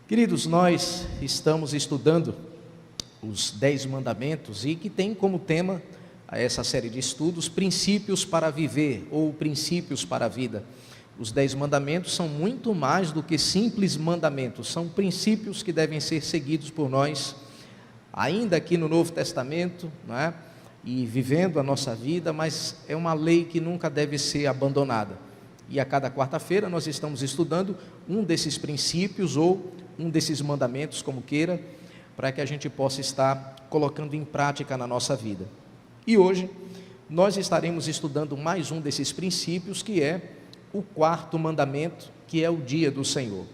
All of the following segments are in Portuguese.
Queridos, nós estamos estudando os 10 mandamentos e que tem como tema essa série de estudos, princípios para viver ou princípios para a vida. Os 10 mandamentos são muito mais do que simples mandamentos, são princípios que devem ser seguidos por nós, ainda aqui no Novo Testamento, não é? E vivendo a nossa vida, mas é uma lei que nunca deve ser abandonada. E a cada quarta-feira nós estamos estudando um desses princípios ou um desses mandamentos, como queira, para que a gente possa estar colocando em prática na nossa vida. E hoje nós estaremos estudando mais um desses princípios, que é o 4º mandamento, que é o dia do Senhor.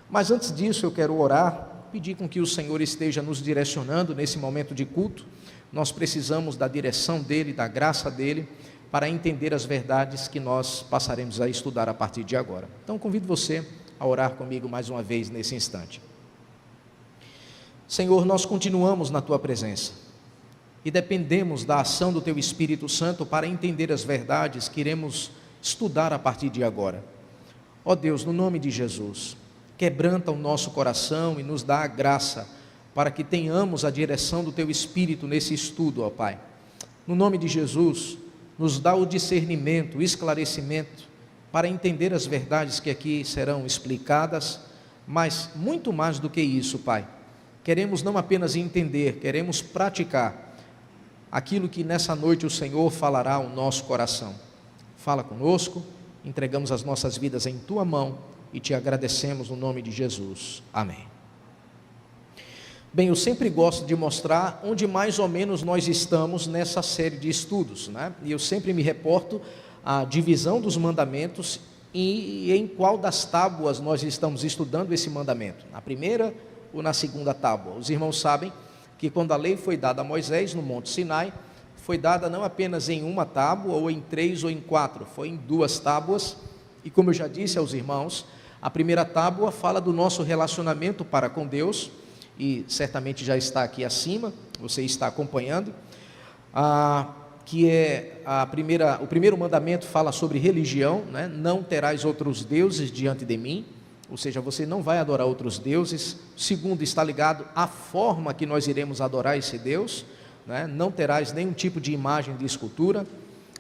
Mas antes disso eu quero orar, pedir com que o Senhor esteja nos direcionando nesse momento de culto. Nós precisamos da direção dEle, da graça dEle, para entender as verdades que nós passaremos a estudar a partir de agora. Então convido você a orar comigo mais uma vez nesse instante. Senhor, nós continuamos na Tua presença e dependemos da ação do Teu Espírito Santo para entender as verdades que iremos estudar a partir de agora. Ó Deus, no nome de Jesus, quebranta o nosso coração e nos dá a graça para que tenhamos a direção do Teu Espírito nesse estudo, ó Pai. No nome de Jesus, nos dá o discernimento, o esclarecimento, para entender as verdades que aqui serão explicadas, mas muito mais do que isso, Pai. Queremos não apenas entender, queremos praticar aquilo que nessa noite o Senhor falará ao nosso coração. Fala conosco, entregamos as nossas vidas em Tua mão e Te agradecemos no nome de Jesus. Amém. Bem, eu sempre gosto de mostrar onde mais ou menos nós estamos nessa série de estudos, né? E eu sempre me reporto à divisão dos mandamentos e em qual das tábuas nós estamos estudando esse mandamento, na primeira ou na segunda tábua. Os irmãos sabem que quando a lei foi dada a Moisés no Monte Sinai, foi dada não apenas em uma tábua, ou em 3 ou em 4, foi em 2 tábuas, e como eu já disse aos irmãos, a primeira tábua fala do nosso relacionamento para com Deus, e certamente já está aqui acima, você está acompanhando, que é o primeiro mandamento fala sobre religião, né? Não terás outros deuses diante de mim, ou seja, você não vai adorar outros deuses. O segundo está ligado à forma que nós iremos adorar esse Deus, né? Não terás nenhum tipo de imagem de escultura.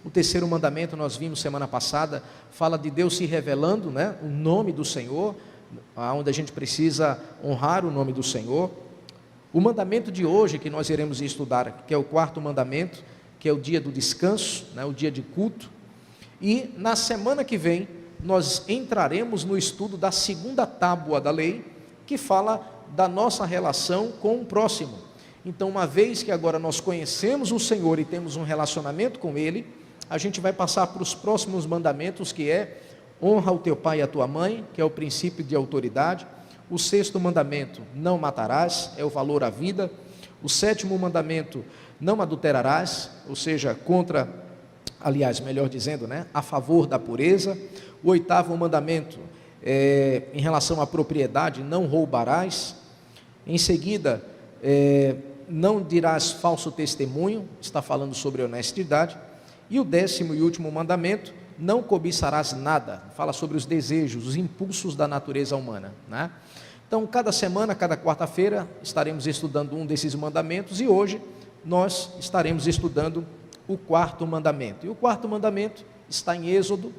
O terceiro mandamento, nós vimos semana passada, fala de Deus se revelando, né? O nome do Senhor, onde a gente precisa honrar o nome do Senhor. O mandamento de hoje que nós iremos estudar, que é o 4º mandamento, que é o dia do descanso, né? O dia de culto. E na semana que vem nós entraremos no estudo da segunda tábua da lei, que fala da nossa relação com o próximo. Então, uma vez que agora nós conhecemos o Senhor e temos um relacionamento com Ele, a gente vai passar para os próximos mandamentos, que é honra o teu pai e a tua mãe, que é o princípio de autoridade. O 6º mandamento, não matarás, é o valor à vida. O 7º mandamento, não adulterarás, ou seja, melhor dizendo, né, a favor da pureza. O 8º mandamento, em relação à propriedade, não roubarás. Em seguida, não dirás falso testemunho, está falando sobre honestidade. E o 10º e último mandamento, não cobiçarás nada, fala sobre os desejos, os impulsos da natureza humana, né? Então, cada semana, cada quarta-feira, estaremos estudando um desses mandamentos, e hoje nós estaremos estudando o 4º mandamento. E o 4º mandamento está em Êxodo.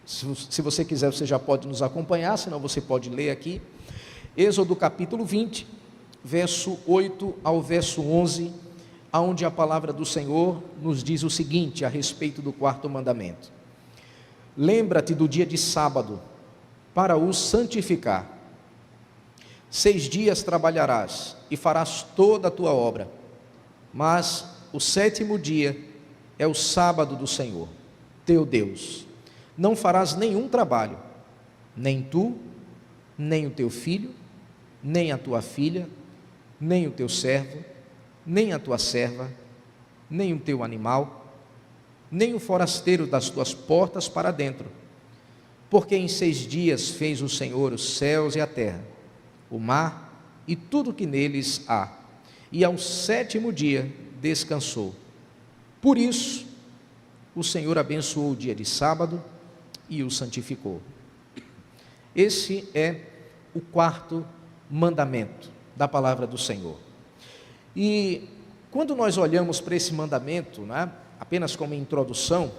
Se você quiser, você já pode nos acompanhar, senão você pode ler aqui. Êxodo capítulo 20, verso 8 ao verso 11, onde a palavra do Senhor nos diz o seguinte a respeito do 4º mandamento: lembra-te do dia de sábado, para o santificar. 6 dias trabalharás e farás toda a tua obra, mas o 7º dia é o sábado do Senhor, teu Deus. Não farás nenhum trabalho, nem tu, nem o teu filho, nem a tua filha, nem o teu servo, nem a tua serva, nem o teu animal, nem o forasteiro das tuas portas para dentro, porque em 6 dias fez o Senhor os céus e a terra, o mar e tudo que neles há, e ao 7º dia descansou. Por isso o Senhor abençoou o dia de sábado e o santificou. Esse é o 4º mandamento da palavra do Senhor. E quando nós olhamos para esse mandamento, né, apenas como introdução,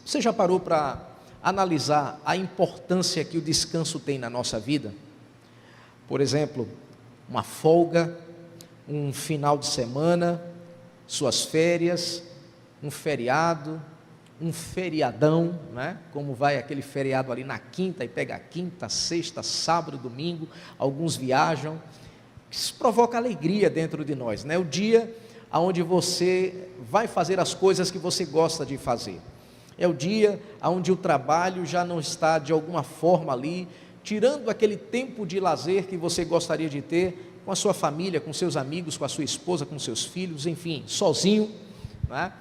você já parou para analisar a importância que o descanso tem na nossa vida? Por exemplo, uma folga, um final de semana, suas férias, um feriado, um feriadão, né? Como vai aquele feriado ali na quinta, e pega quinta, sexta, sábado, domingo, alguns viajam. Isso provoca alegria dentro de nós, né? O dia onde você vai fazer as coisas que você gosta de fazer. É o dia onde o trabalho já não está de alguma forma ali, tirando aquele tempo de lazer que você gostaria de ter com a sua família, com seus amigos, com a sua esposa, com seus filhos, enfim, sozinho, né?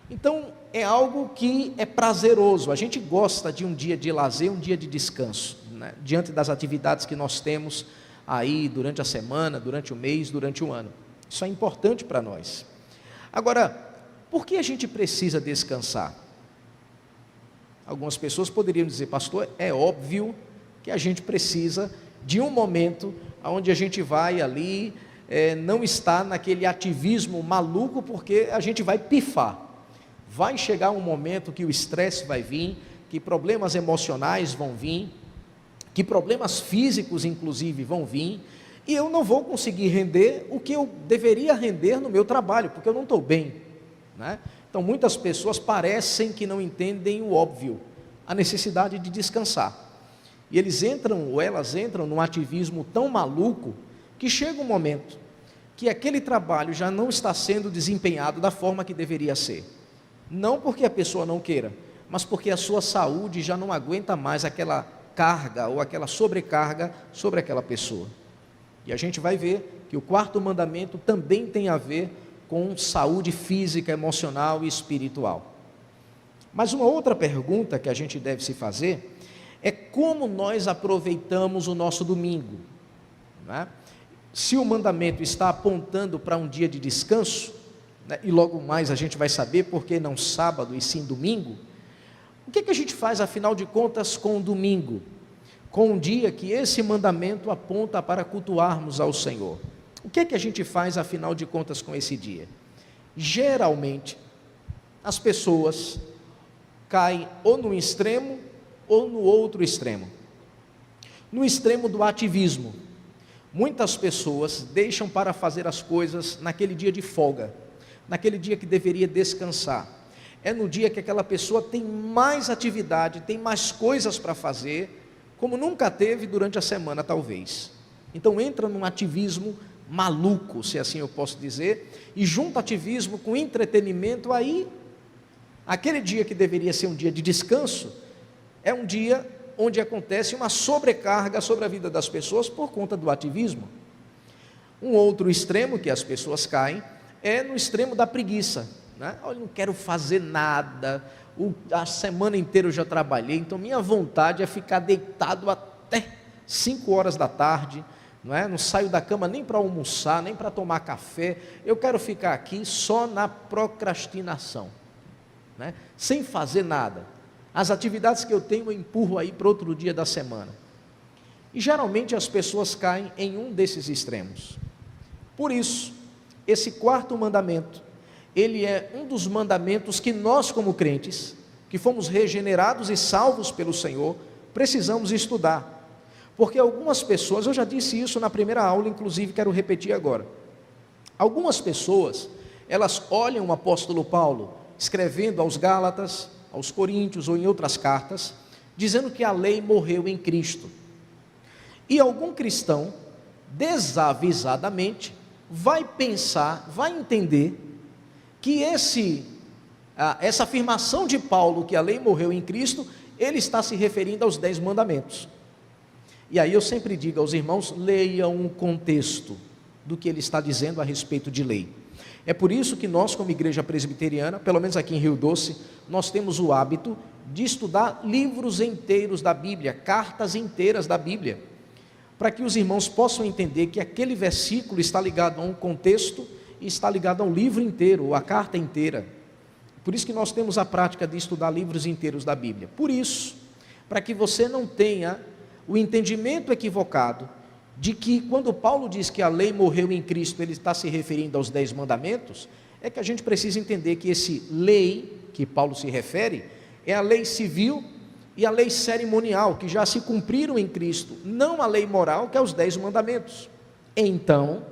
Então, é algo que é prazeroso, a gente gosta de um dia de lazer, um dia de descanso, né? Diante das atividades que nós temos aí durante a semana, durante o mês, durante o ano. Isso é importante para nós. Agora, por que a gente precisa descansar? Algumas pessoas poderiam dizer, pastor, é óbvio que a gente precisa de um momento onde a gente vai ali, não está naquele ativismo maluco, porque a gente vai pifar. Vai chegar um momento que o estresse vai vir, que problemas emocionais vão vir, que problemas físicos inclusive vão vir, e eu não vou conseguir render o que eu deveria render no meu trabalho, porque eu não estou bem, né? Então muitas pessoas parecem que não entendem o óbvio, a necessidade de descansar, e eles entram, ou elas entram num ativismo tão maluco, que chega um momento que aquele trabalho já não está sendo desempenhado da forma que deveria ser, não porque a pessoa não queira, mas porque a sua saúde já não aguenta mais aquela carga ou aquela sobrecarga sobre aquela pessoa. E a gente vai ver que o quarto mandamento também tem a ver com saúde física, emocional e espiritual. Mas uma outra pergunta que a gente deve se fazer é como nós aproveitamos o nosso domingo, né? Se o mandamento está apontando para um dia de descanso, né, e logo mais a gente vai saber por que não sábado e sim domingo, o que a gente faz afinal de contas com o domingo? Com um dia que esse mandamento aponta para cultuarmos ao Senhor. O que a gente faz afinal de contas com esse dia? Geralmente, as pessoas caem ou no extremo ou no outro extremo. No extremo do ativismo. Muitas pessoas deixam para fazer as coisas naquele dia de folga, naquele dia que deveria descansar. É no dia que aquela pessoa tem mais atividade, tem mais coisas para fazer, como nunca teve durante a semana talvez. Então entra num ativismo maluco, se assim eu posso dizer, e junta ativismo com entretenimento, aí aquele dia que deveria ser um dia de descanso, é um dia onde acontece uma sobrecarga sobre a vida das pessoas por conta do ativismo. Um outro extremo que as pessoas caem é no extremo da preguiça, né? Eu não quero fazer nada, a semana inteira eu já trabalhei, então minha vontade é ficar deitado até 5 horas da tarde, não saio da cama nem para almoçar, nem para tomar café, eu quero ficar aqui só na procrastinação, né? Sem fazer nada. As atividades que eu tenho eu empurro aí para outro dia da semana. E geralmente as pessoas caem em um desses extremos. Por isso, esse quarto mandamento, ele é um dos mandamentos que nós como crentes, que fomos regenerados e salvos pelo Senhor, precisamos estudar. Porque algumas pessoas, eu já disse isso na primeira aula, inclusive quero repetir agora. Algumas pessoas, elas olham o apóstolo Paulo, escrevendo aos Gálatas, aos Coríntios ou em outras cartas, dizendo que a lei morreu em Cristo. E algum cristão, desavisadamente, vai pensar, vai entender que essa afirmação de Paulo, que a lei morreu em Cristo, ele está se referindo aos 10 mandamentos. E aí eu sempre digo aos irmãos, leiam o contexto do que ele está dizendo a respeito de lei. É por isso que nós, como igreja presbiteriana, pelo menos aqui em Rio Doce, nós temos o hábito de estudar livros inteiros da Bíblia, cartas inteiras da Bíblia, para que os irmãos possam entender que aquele versículo está ligado a um contexto e está ligado ao livro inteiro, ou à carta inteira. Por isso que nós temos a prática de estudar livros inteiros da Bíblia. Por isso, para que você não tenha o entendimento equivocado de que quando Paulo diz que a lei morreu em Cristo, ele está se referindo aos 10 mandamentos, é que a gente precisa entender que esse lei que Paulo se refere é a lei civil e a lei cerimonial, que já se cumpriram em Cristo, não a lei moral, que é os 10 mandamentos. Então,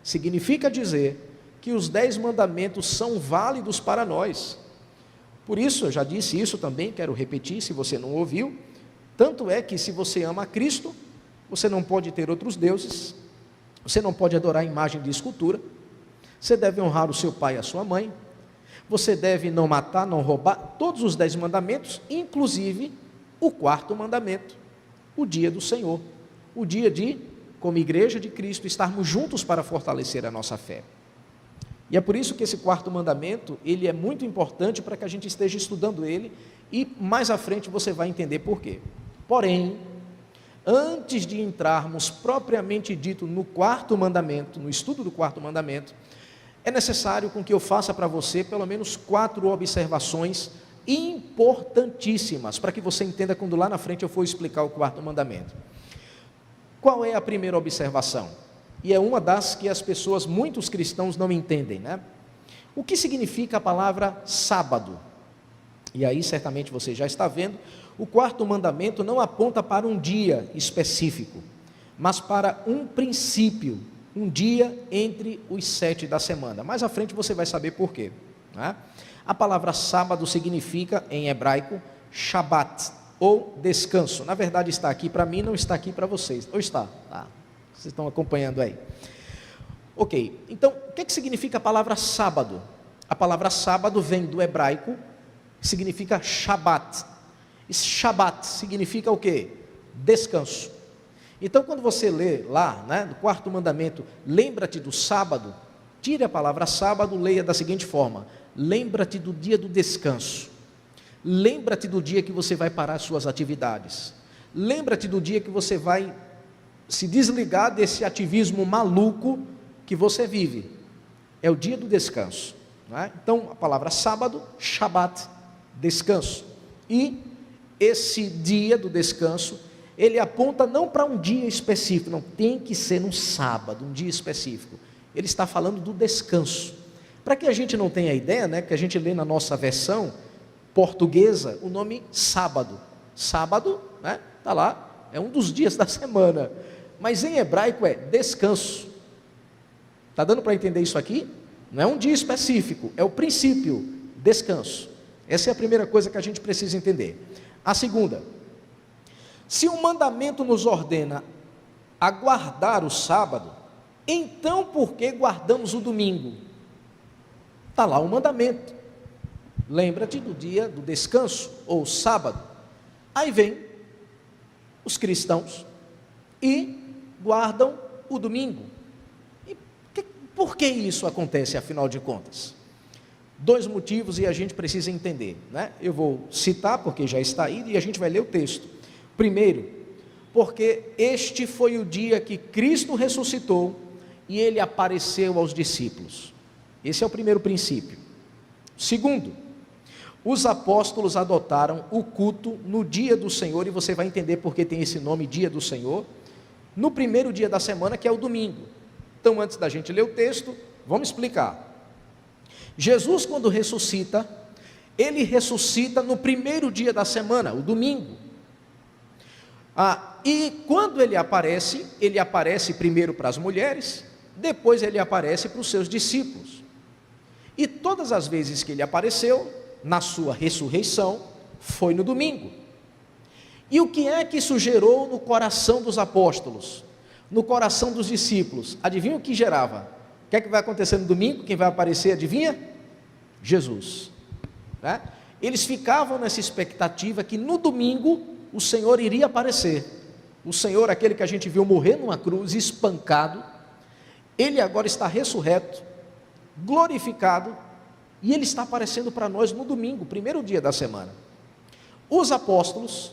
significa dizer que os 10 mandamentos são válidos para nós. Por isso, eu já disse isso também, quero repetir, se você não ouviu, tanto é que se você ama a Cristo, você não pode ter outros deuses, você não pode adorar a imagem de escultura, você deve honrar o seu pai e a sua mãe, você deve não matar, não roubar, todos os 10 mandamentos, inclusive o 4º mandamento, o dia do Senhor, o dia de, como igreja de Cristo, estarmos juntos para fortalecer a nossa fé. E é por isso que esse 4º mandamento, ele é muito importante para que a gente esteja estudando ele, e mais à frente você vai entender por quê. Porém, antes de entrarmos propriamente dito no 4º mandamento, no estudo do 4º mandamento, é necessário com que eu faça para você pelo menos 4 observações importantíssimas, para que você entenda quando lá na frente eu for explicar o 4º mandamento. Qual é a primeira observação? E é uma das que as pessoas, muitos cristãos não entendem, né? O que significa a palavra sábado? E aí certamente você já está vendo, o 4º mandamento não aponta para um dia específico, mas para um princípio, um dia entre os 7 da semana. Mais à frente você vai saber por quê, né? A palavra sábado significa, em hebraico, Shabat, ou descanso. Na verdade está aqui para mim, não está aqui para vocês. Ou está? Tá. Vocês estão acompanhando aí. Ok, então, o que significa a palavra sábado? A palavra sábado vem do hebraico, significa Shabat. E Shabat significa o quê? Descanso. Então, quando você lê lá, né, no 4º mandamento, lembra-te do sábado, tire a palavra sábado, leia da seguinte forma: lembra-te do dia do descanso, lembra-te do dia que você vai parar as suas atividades, lembra-te do dia que você vai se desligar desse ativismo maluco que você vive, é o dia do descanso, né? Então, a palavra sábado, Shabat, descanso, e esse dia do descanso, ele aponta não para um dia específico, não tem que ser no sábado, um dia específico, ele está falando do descanso, para que a gente não tenha ideia, né, que a gente lê na nossa versão portuguesa, o nome sábado, né, está lá, é um dos dias da semana, mas em hebraico é descanso, está dando para entender isso aqui? Não é um dia específico, é o princípio, descanso. Essa é a primeira coisa que a gente precisa entender. A segunda, se o mandamento nos ordena a guardar o sábado, então por que guardamos o domingo? Está lá o mandamento, lembra-te do dia do descanso, ou sábado. Aí vem os cristãos e guardam o domingo. E por que isso acontece, afinal de contas? 2 motivos e a gente precisa entender, né? Eu vou citar porque já está aí e a gente vai ler o texto. Primeiro, porque este foi o dia que Cristo ressuscitou e ele apareceu aos discípulos. Esse é o primeiro princípio. Segundo, os apóstolos adotaram o culto no dia do Senhor, e você vai entender porque tem esse nome, dia do Senhor, no primeiro dia da semana, que é o domingo. Então, antes da gente ler o texto, vamos explicar. Jesus, quando ressuscita, ele ressuscita no primeiro dia da semana, o domingo. E quando ele aparece primeiro para as mulheres, depois ele aparece para os seus discípulos. E todas as vezes que ele apareceu, na sua ressurreição, foi no domingo. E o que é que isso gerou no coração dos apóstolos, no coração dos discípulos? Adivinha o que gerava? O que é que vai acontecer no domingo? Quem vai aparecer, adivinha? Jesus, né? Eles ficavam nessa expectativa que no domingo o Senhor iria aparecer. O Senhor, aquele que a gente viu morrer numa cruz, espancado, ele agora está ressurreto, glorificado, e ele está aparecendo para nós no domingo, primeiro dia da semana. Os apóstolos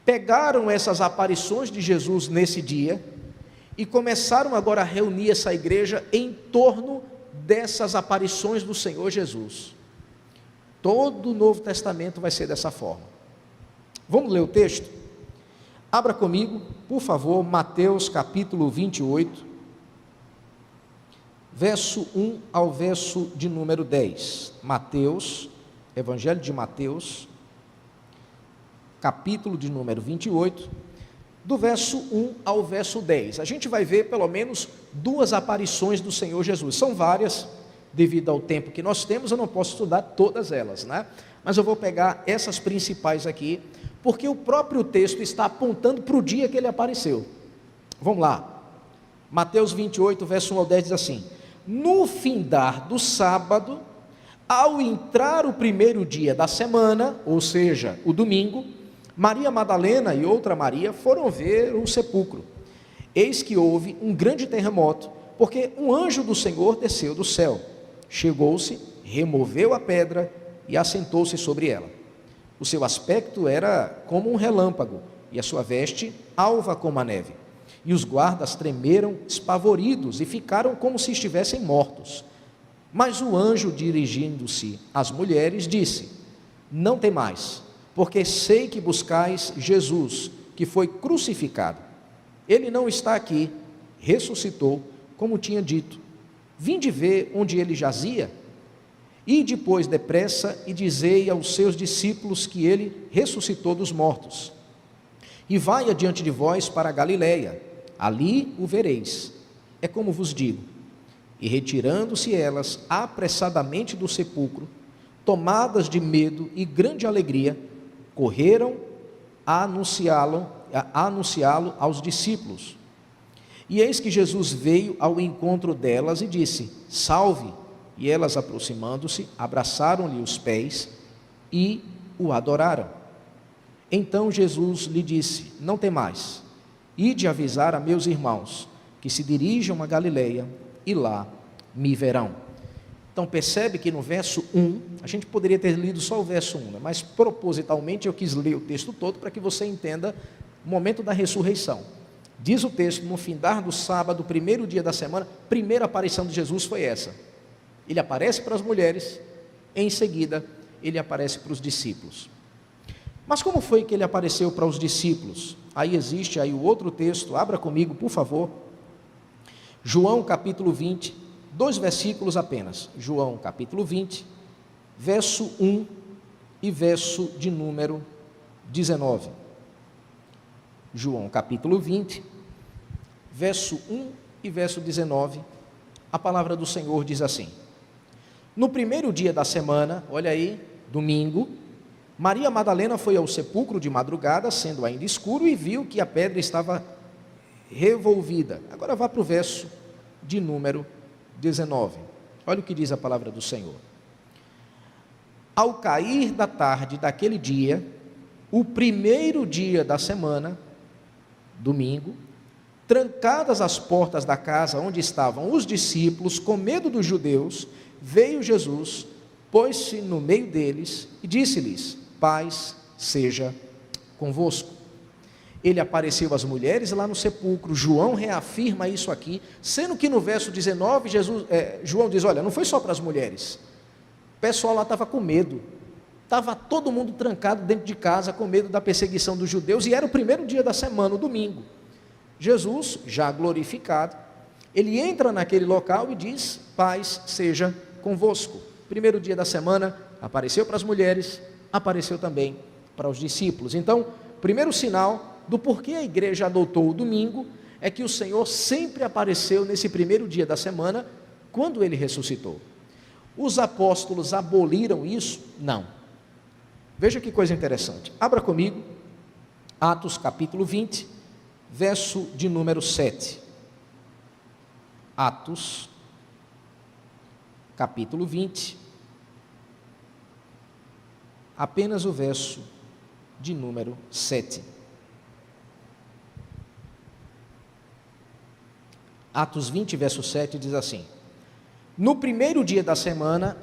pegaram essas aparições de Jesus nesse dia e começaram agora a reunir essa igreja em torno dessas aparições do Senhor Jesus. Todo o Novo Testamento vai ser dessa forma. Vamos ler o texto? Abra comigo por favor, Mateus capítulo 28, verso 1 ao verso de número 10. Mateus, Evangelho de Mateus, capítulo de número 28, do verso 1 ao verso 10. A gente vai ver pelo menos duas aparições do Senhor Jesus. São várias, devido ao tempo que nós temos, eu não posso estudar todas elas, né? Mas eu vou pegar essas principais aqui, porque o próprio texto está apontando para o dia que ele apareceu. Vamos lá. Mateus 28, verso 1 ao 10 diz assim: no findar do sábado, ao entrar o primeiro dia da semana, ou seja, o domingo, Maria Madalena e outra Maria foram ver o sepulcro. Eis que houve um grande terremoto, porque um anjo do Senhor desceu do céu. Chegou-se, removeu a pedra e assentou-se sobre ela. O seu aspecto era como um relâmpago, e a sua veste alva como a neve. E os guardas tremeram espavoridos e ficaram como se estivessem mortos. Mas o anjo, dirigindo-se às mulheres, disse: não temais, porque sei que buscais Jesus, que foi crucificado. Ele não está aqui, ressuscitou, como tinha dito. Vinde ver onde ele jazia. E depois depressa e dizei aos seus discípulos que ele ressuscitou dos mortos. E vai adiante de vós para a Galileia, ali o vereis. É como vos digo. E retirando-se elas apressadamente do sepulcro, tomadas de medo e grande alegria, correram a anunciá-lo aos discípulos. E eis que Jesus veio ao encontro delas e disse: salve! E elas, aproximando-se, abraçaram-lhe os pés e o adoraram. Então Jesus lhe disse: não temais, ide avisar a meus irmãos que se dirijam a Galileia e lá me verão. Então percebe que no verso 1, a gente poderia ter lido só o verso 1, mas propositalmente eu quis ler o texto todo para que você entenda o momento da ressurreição. Diz o texto: no findar do sábado, primeiro dia da semana, primeira aparição de Jesus foi essa. Ele aparece para as mulheres, em seguida ele aparece para os discípulos. Mas como foi que ele apareceu para os discípulos? Aí existe aí o outro texto, abra comigo, por favor. João capítulo 20, 2 versículos apenas. João capítulo 20, verso 1 e verso de número 19. João capítulo 20, verso 1 e verso 19. A palavra do Senhor diz assim: no primeiro dia da semana, olha aí, domingo, Maria Madalena foi ao sepulcro de madrugada, sendo ainda escuro, e viu que a pedra estava revolvida. Agora vá para o verso de número 19. Olha o que diz a palavra do Senhor. Ao cair da tarde daquele dia, o primeiro dia da semana, domingo, trancadas as portas da casa onde estavam os discípulos, com medo dos judeus, veio Jesus, pôs-se no meio deles e disse-lhes: paz seja convosco. Ele apareceu às mulheres lá no sepulcro. João reafirma isso aqui, sendo que no verso 19, João diz: olha, não foi só para as mulheres, o pessoal lá estava com medo, estava todo mundo trancado dentro de casa, com medo da perseguição dos judeus, e era o primeiro dia da semana, o domingo. Jesus, já glorificado, ele entra naquele local e diz: paz seja convosco. Primeiro dia da semana, apareceu para as mulheres, apareceu também para os discípulos. Então, primeiro sinal do porquê a igreja adotou o domingo é que o Senhor sempre apareceu nesse primeiro dia da semana, quando ele ressuscitou. Os apóstolos aboliram isso? Não. Veja que coisa interessante. Abra comigo Atos capítulo 20, verso de número 7. Atos capítulo 20, apenas o verso de número 7. Atos 20, verso 7 diz assim: no primeiro dia da semana,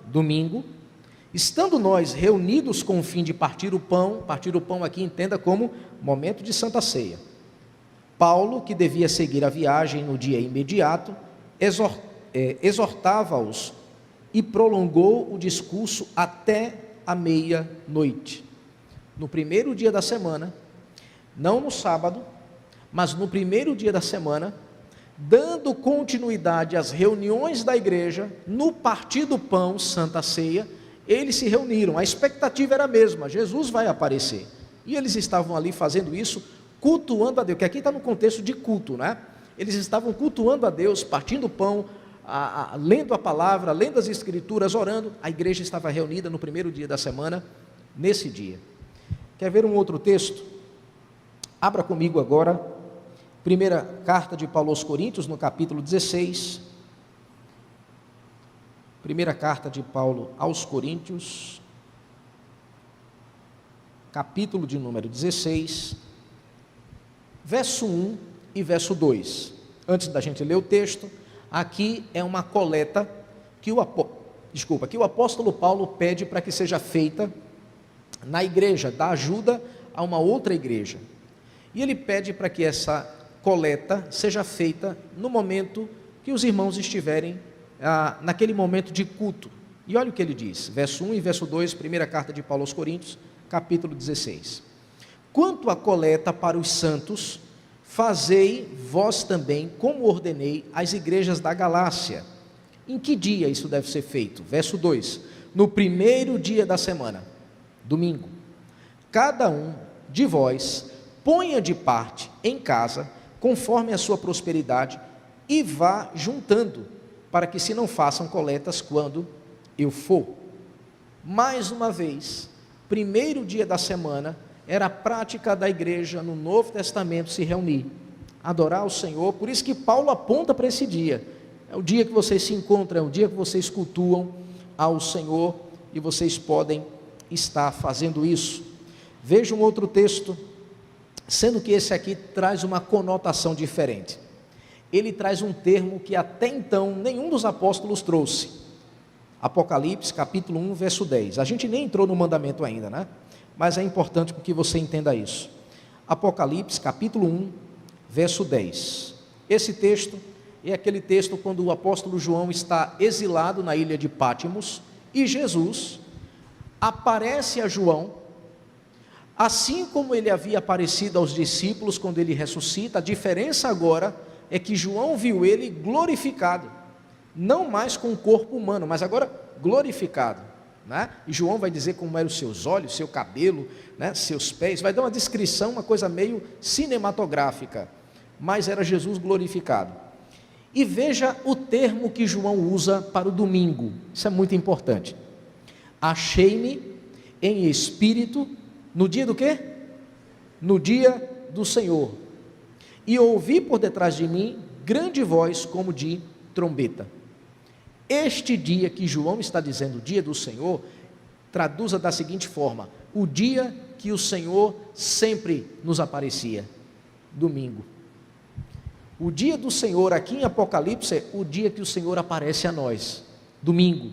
domingo, estando nós reunidos com o fim de partir o pão aqui entenda como momento de Santa Ceia, Paulo, que devia seguir a viagem no dia imediato, exortava-os e prolongou o discurso até a meia-noite. No primeiro dia da semana, não no sábado, mas no primeiro dia da semana, dando continuidade às reuniões da igreja, no partir do pão, Santa Ceia, eles se reuniram, a expectativa era a mesma, Jesus vai aparecer, e eles estavam ali fazendo isso, cultuando a Deus, que aqui está no contexto de culto, né? Eles estavam cultuando a Deus, partindo o pão, lendo a palavra, lendo as escrituras, orando. A igreja estava reunida no primeiro dia da semana, nesse dia. Quer ver um outro texto? Abra comigo agora, primeira carta de Paulo aos Coríntios, no capítulo 16, primeira carta de Paulo aos Coríntios, capítulo de número 16, verso 1 e verso 2. Antes da gente ler o texto, aqui é uma coleta que o apóstolo Paulo pede para que seja feita na igreja, dá ajuda a uma outra igreja. E ele pede para que essa coleta seja feita no momento que os irmãos estiverem naquele momento de culto. E olha o que ele diz, verso 1 e verso 2, primeira carta de Paulo aos Coríntios, capítulo 16. Quanto à coleta para os santos, fazei vós também, como ordenei às igrejas da Galácia. Em que dia isso deve ser feito? Verso 2, no primeiro dia da semana, domingo. Cada um de vós ponha de parte em casa, conforme a sua prosperidade, e vá juntando, para que se não façam coletas quando eu for. Mais uma vez, primeiro dia da semana, era a prática da igreja no Novo Testamento se reunir, adorar o Senhor. Por isso que Paulo aponta para esse dia, é o dia que vocês se encontram, é o dia que vocês cultuam ao Senhor, e vocês podem estar fazendo isso. Veja um outro texto, sendo que esse aqui traz uma conotação diferente. Ele traz um termo que até então nenhum dos apóstolos trouxe. Apocalipse, capítulo 1, verso 10. A gente nem entrou no mandamento ainda, né? Mas é importante que você entenda isso. Apocalipse, capítulo 1, verso 10. Esse texto é aquele texto quando o apóstolo João está exilado na ilha de Pátimos, e Jesus aparece a João, assim como ele havia aparecido aos discípulos quando ele ressuscita. A diferença agora é que João viu ele glorificado, não mais com o corpo humano, mas agora glorificado, né? E João vai dizer como eram os seus olhos, seu cabelo, né? Seus pés, vai dar uma descrição, uma coisa meio cinematográfica, mas era Jesus glorificado. E veja o termo que João usa para o domingo, isso é muito importante. Achei-me em espírito, no dia do quê? No dia do Senhor, e ouvi por detrás de mim grande voz como de trombeta. Este dia que João está dizendo, o dia do Senhor, traduza da seguinte forma: o dia que o Senhor sempre nos aparecia, domingo. O dia do Senhor aqui em Apocalipse é o dia que o Senhor aparece a nós, domingo.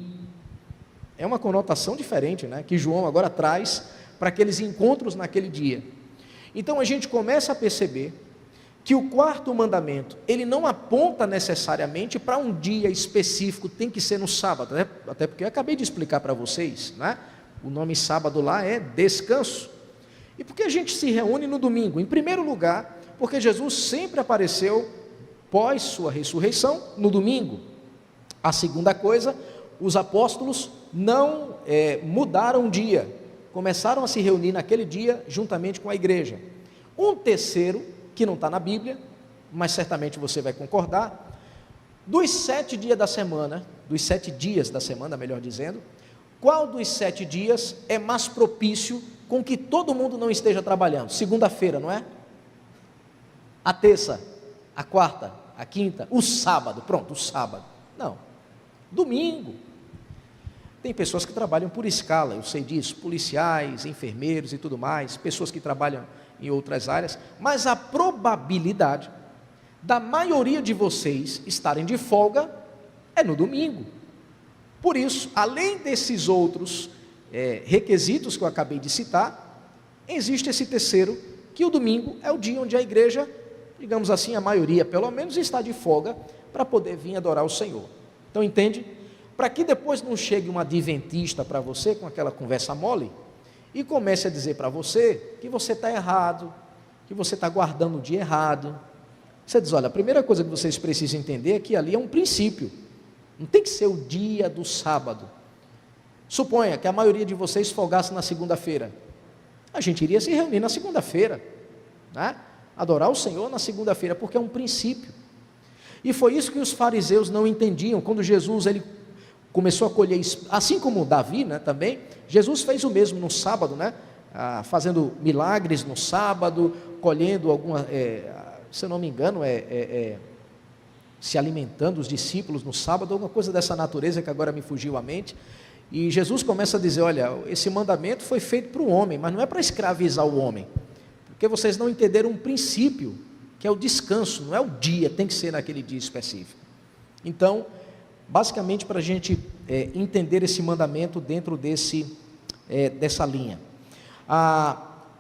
É uma conotação diferente, né, que João agora traz para aqueles encontros naquele dia. Então a gente começa a perceber que o quarto mandamento, ele não aponta necessariamente para um dia específico, tem que ser no sábado, né? Até porque eu acabei de explicar para vocês, né? O nome sábado lá é descanso. E por que a gente se reúne no domingo? Em primeiro lugar, porque Jesus sempre apareceu pós sua ressurreição no domingo. A segunda coisa, os apóstolos não mudaram o dia, começaram a se reunir naquele dia juntamente com a igreja. Um terceiro, que não está na Bíblia, mas certamente você vai concordar, dos 7 dias da semana, dos 7 dias da semana, melhor dizendo, qual dos 7 dias é mais propício com que todo mundo não esteja trabalhando? Segunda-feira, não é? A terça, a quarta, a quinta, o sábado, pronto, o sábado. Não, domingo. Tem pessoas que trabalham por escala, eu sei disso, policiais, enfermeiros e tudo mais, pessoas que trabalham em outras áreas, mas a probabilidade da maioria de vocês estarem de folga é no domingo. Por isso, além desses outros requisitos que eu acabei de citar, existe esse terceiro, que o domingo é o dia onde a igreja, digamos assim, a maioria pelo menos, está de folga para poder vir adorar o Senhor. Então entende? Para que depois não chegue um adventista para você com aquela conversa mole e comece a dizer para você que você está errado, que você está guardando o dia errado. Você diz, olha, a primeira coisa que vocês precisam entender é que ali é um princípio, não tem que ser o dia do sábado. Suponha que a maioria de vocês folgasse na segunda-feira, a gente iria se reunir na segunda-feira, né? Adorar o Senhor na segunda-feira, porque é um princípio. E foi isso que os fariseus não entendiam, quando Jesus ele começou a colher, assim como Davi, né, também, Jesus fez o mesmo no sábado, né? Fazendo milagres no sábado, colhendo alguma, se eu não me engano, se alimentando os discípulos no sábado, alguma coisa dessa natureza que agora me fugiu à mente. E Jesus começa a dizer, olha, esse mandamento foi feito para o homem, mas não é para escravizar o homem, porque vocês não entenderam um princípio, que é o descanso, não é o dia, tem que ser naquele dia específico. Então, basicamente para a gente entender esse mandamento dentro dessa linha.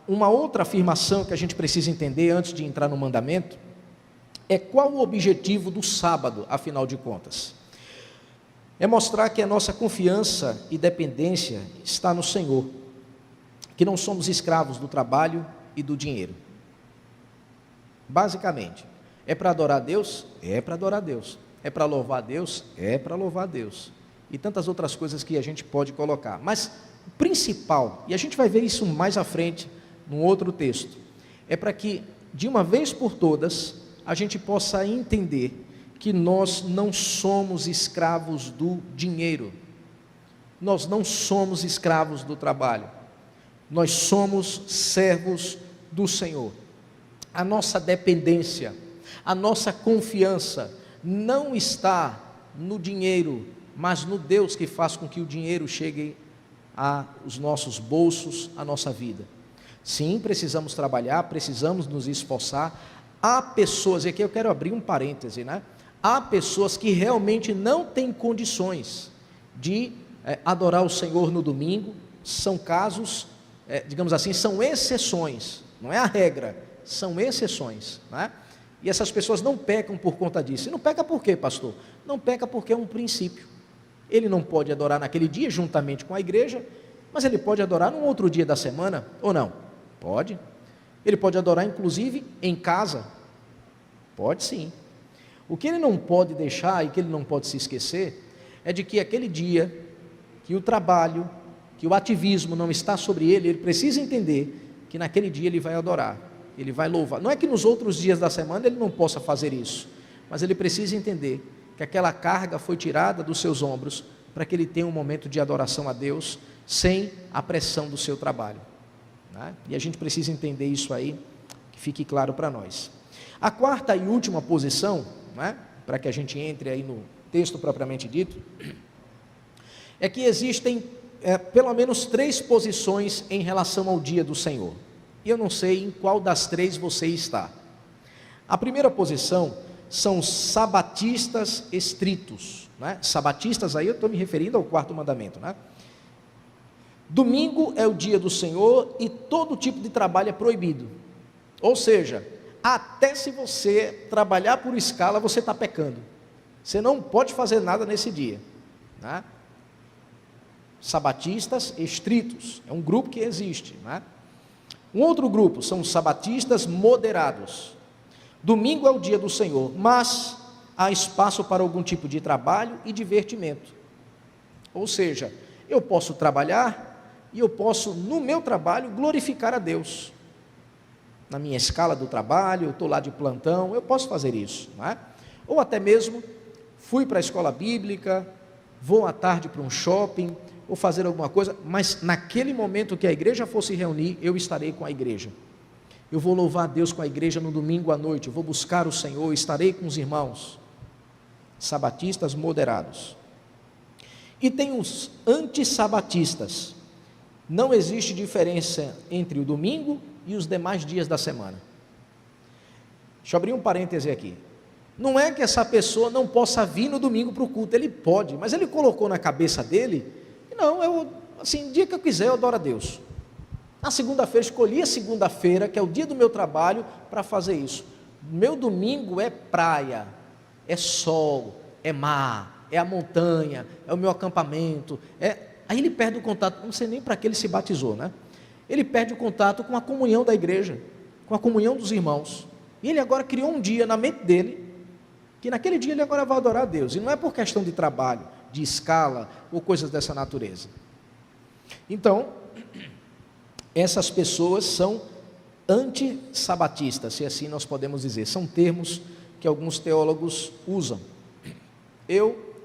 Uma outra afirmação que a gente precisa entender antes de entrar no mandamento, é qual o objetivo do sábado, afinal de contas. É mostrar que a nossa confiança e dependência está no Senhor, que não somos escravos do trabalho e do dinheiro. Basicamente, é para adorar a Deus? É para adorar a Deus. É para louvar a Deus? É para louvar a Deus. E tantas outras coisas que a gente pode colocar. Mas o principal, e a gente vai ver isso mais à frente, num outro texto, é para que, de uma vez por todas, a gente possa entender que nós não somos escravos do dinheiro, nós não somos escravos do trabalho, nós somos servos do Senhor. A nossa dependência, a nossa confiança não está no dinheiro, mas no Deus que faz com que o dinheiro chegue aos nossos bolsos, à nossa vida. Sim, precisamos trabalhar, precisamos nos esforçar. Há pessoas, e aqui eu quero abrir um parêntese, né? Há pessoas que realmente não têm condições de adorar o Senhor no domingo. São casos, digamos assim, são exceções, não é a regra, são exceções, né? E essas pessoas não pecam por conta disso. E não peca por quê, pastor? Não peca porque é um princípio. Ele não pode adorar naquele dia juntamente com a igreja, mas ele pode adorar num outro dia da semana, ou não? Pode. Ele pode adorar inclusive em casa? Pode sim. O que ele não pode deixar e que ele não pode se esquecer é de que aquele dia, que o trabalho, que o ativismo não está sobre ele, ele precisa entender que naquele dia ele vai adorar, ele vai louvar. Não é que nos outros dias da semana ele não possa fazer isso, mas ele precisa entender que aquela carga foi tirada dos seus ombros para que ele tenha um momento de adoração a Deus sem a pressão do seu trabalho, né? E a gente precisa entender isso aí, que fique claro para nós. A quarta e última posição, né, para que a gente entre aí no texto propriamente dito, é que existem pelo menos 3 posições em relação ao dia do Senhor, e eu não sei em qual das 3 você está. A primeira posição são os sabatistas estritos, né? Sabatistas, aí eu estou me referindo ao 4º mandamento, né? Domingo é o dia do Senhor e todo tipo de trabalho é proibido, ou seja, até se você trabalhar por escala, você está pecando, você não pode fazer nada nesse dia, né? Sabatistas estritos, é um grupo que existe, né? Um outro grupo são os sabatistas moderados. Domingo é o dia do Senhor, mas há espaço para algum tipo de trabalho e divertimento, ou seja, eu posso trabalhar e eu posso, no meu trabalho, glorificar a Deus. Na minha escala do trabalho, eu estou lá de plantão, eu posso fazer isso, não é? Ou até mesmo, fui para a escola bíblica, vou à tarde para um shopping, ou fazer alguma coisa, mas naquele momento que a igreja for se reunir, eu estarei com a igreja. Eu vou louvar a Deus com a igreja no domingo à noite, eu vou buscar o Senhor, estarei com os irmãos. Sabatistas moderados. E tem os antissabatistas. Não existe diferença entre o domingo e os demais dias da semana. Deixa eu abrir um parêntese aqui. Não é que essa pessoa não possa vir no domingo para o culto, ele pode, mas ele colocou na cabeça dele, não, assim, dia que eu quiser eu adoro a Deus. Na segunda-feira, escolhi a segunda-feira, que é o dia do meu trabalho, para fazer isso. Meu domingo é praia, é sol, é mar, é a montanha, é o meu acampamento, aí ele perde o contato, não sei nem para que ele se batizou, né? Ele perde o contato com a comunhão da igreja, com a comunhão dos irmãos, e ele agora criou um dia na mente dele, que naquele dia ele agora vai adorar a Deus, e não é por questão de trabalho, de escala, ou coisas dessa natureza. Então, essas pessoas são antissabatistas, se assim nós podemos dizer, são termos que alguns teólogos usam. Eu,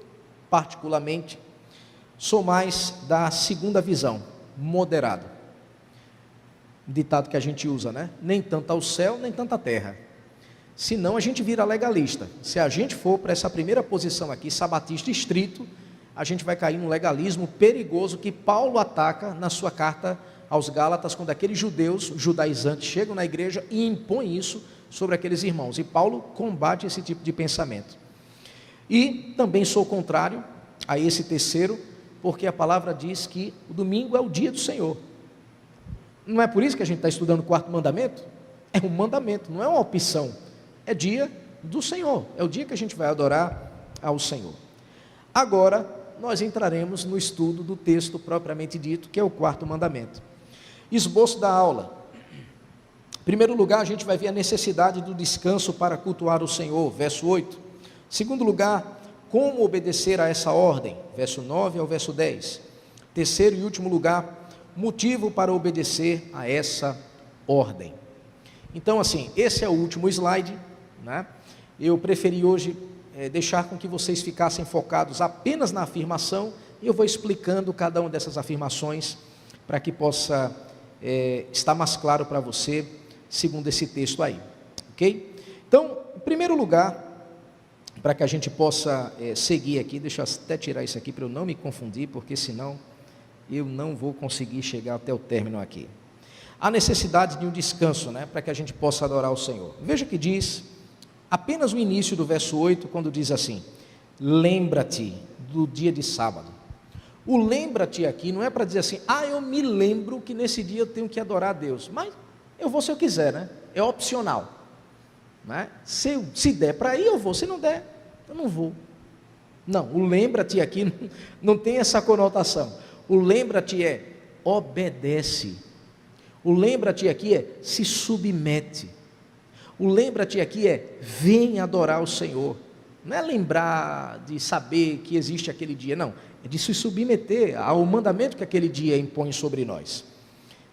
particularmente, sou mais da segunda visão, moderado. Ditado que a gente usa, né? Nem tanto ao céu, nem tanto à terra. Senão a gente vira legalista. Se a gente for para essa primeira posição aqui, sabatista estrito, a gente vai cair num legalismo perigoso que Paulo ataca na sua carta aos Gálatas, quando aqueles judeus judaizantes chegam na igreja e impõem isso sobre aqueles irmãos. E Paulo combate esse tipo de pensamento. E também sou contrário a esse terceiro, porque a palavra diz que o domingo é o dia do Senhor. Não é por isso que a gente está estudando o quarto mandamento? É um mandamento, não é uma opção. É dia do Senhor, é o dia que a gente vai adorar ao Senhor. Agora, nós entraremos no estudo do texto propriamente dito, que é o quarto mandamento. Esboço da aula. Em primeiro lugar, a gente vai ver a necessidade do descanso para cultuar o Senhor, verso 8. Em segundo lugar, como obedecer a essa ordem, verso 9 ao verso 10. Terceiro e último lugar, motivo para obedecer a essa ordem. Então, assim, esse é o último slide, né? Eu preferi hoje deixar com que vocês ficassem focados apenas na afirmação, e eu vou explicando cada uma dessas afirmações, para que possa estar mais claro para você, segundo esse texto aí, ok? Então, em primeiro lugar, para que a gente possa seguir aqui, deixa eu até tirar isso aqui para eu não me confundir, porque senão eu não vou conseguir chegar até o término aqui. A necessidade de um descanso, né, para que a gente possa adorar o Senhor. Veja que diz, apenas o início do verso 8, quando diz assim: lembra-te do dia de sábado. O lembra-te aqui não é para dizer assim, eu me lembro que nesse dia eu tenho que adorar a Deus, mas eu vou se eu quiser, né? É opcional, né? Se der para ir eu vou, se não der, eu não vou. Não, o lembra-te aqui não tem essa conotação. O lembra-te é obedece. O lembra-te aqui é se submete. O lembra-te aqui é vem adorar o Senhor. Não é lembrar de saber que existe aquele dia, não. É de se submeter ao mandamento que aquele dia impõe sobre nós.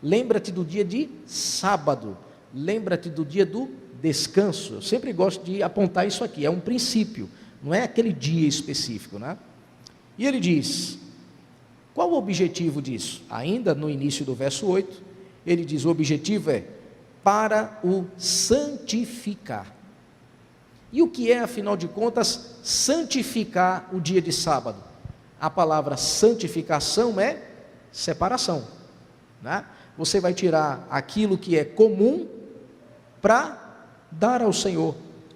Lembra-te do dia de sábado. Lembra-te do dia do descanso. Eu sempre gosto de apontar isso aqui. É um princípio. Não é aquele dia específico, né? E ele diz, qual o objetivo disso? Ainda no início do verso 8, ele diz, o objetivo é para o santificar. E o que é, afinal de contas, santificar o dia de sábado? A palavra santificação é separação, né? Você vai tirar aquilo que é comum para dar ao Senhor,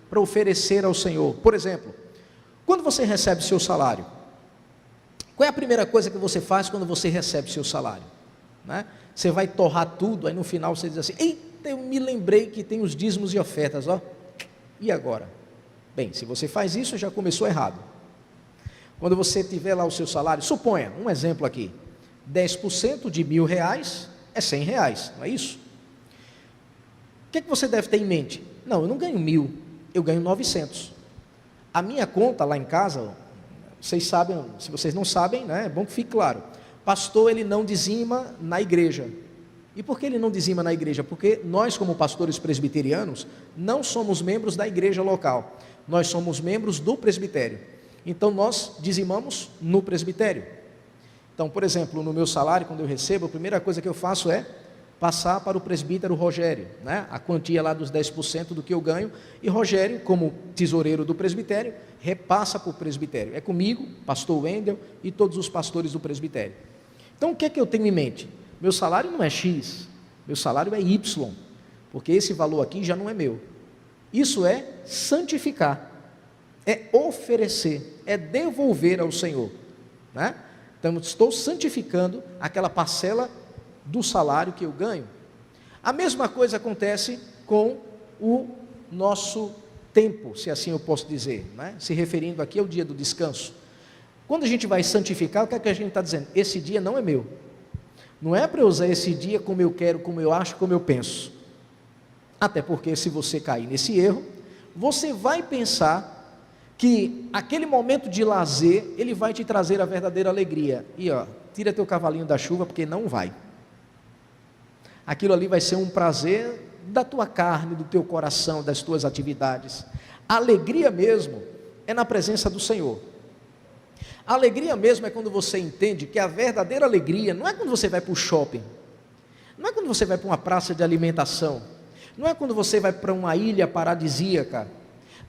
para oferecer ao Senhor. Por exemplo, quando você recebe seu salário, qual é a primeira coisa que você faz quando você recebe seu salário? Né? Você vai torrar tudo, aí no final você diz assim, eita, eu me lembrei que tem os dízimos e ofertas, ó. E agora? Bem, se você faz isso, já começou errado. Quando você tiver lá o seu salário, suponha, um exemplo aqui, 10% de R$1.000 é R$100, não é isso? O que você deve ter em mente? Não, eu não ganho 1.000, eu ganho 900. A minha conta lá em casa, vocês sabem, se vocês não sabem, né, é bom que fique claro, pastor ele não dizima na igreja. E por que ele não dizima na igreja? Porque nós, como pastores presbiterianos, não somos membros da igreja local, nós somos membros do presbitério. Então nós dizimamos no presbitério. Então, por exemplo, no meu salário, quando eu recebo, a primeira coisa que eu faço é passar para o presbítero Rogério, né? A quantia lá dos 10% do que eu ganho, e Rogério, como tesoureiro do presbitério, repassa para o presbitério. É comigo, pastor Wendel e todos os pastores do presbitério. Então, o que é que eu tenho em mente? Meu salário não é X, meu salário é Y, porque esse valor aqui já não é meu. Isso é santificar, é oferecer, é devolver ao Senhor, né? Então, estou santificando aquela parcela do salário que eu ganho. A mesma coisa acontece com o nosso tempo, se assim eu posso dizer, né? Se referindo aqui ao dia do descanso. Quando a gente vai santificar, o que é que a gente está dizendo? Esse dia não é meu. Não é para eu usar esse dia como eu quero, como eu acho, como eu penso. Até porque se você cair nesse erro, você vai pensar que aquele momento de lazer, ele vai te trazer a verdadeira alegria. E tira teu cavalinho da chuva, porque não vai. Aquilo ali vai ser um prazer da tua carne, do teu coração, das tuas atividades. A alegria mesmo é na presença do Senhor. A alegria mesmo é quando você entende que a verdadeira alegria não é quando você vai para o shopping, não é quando você vai para uma praça de alimentação, não é quando você vai para uma ilha paradisíaca,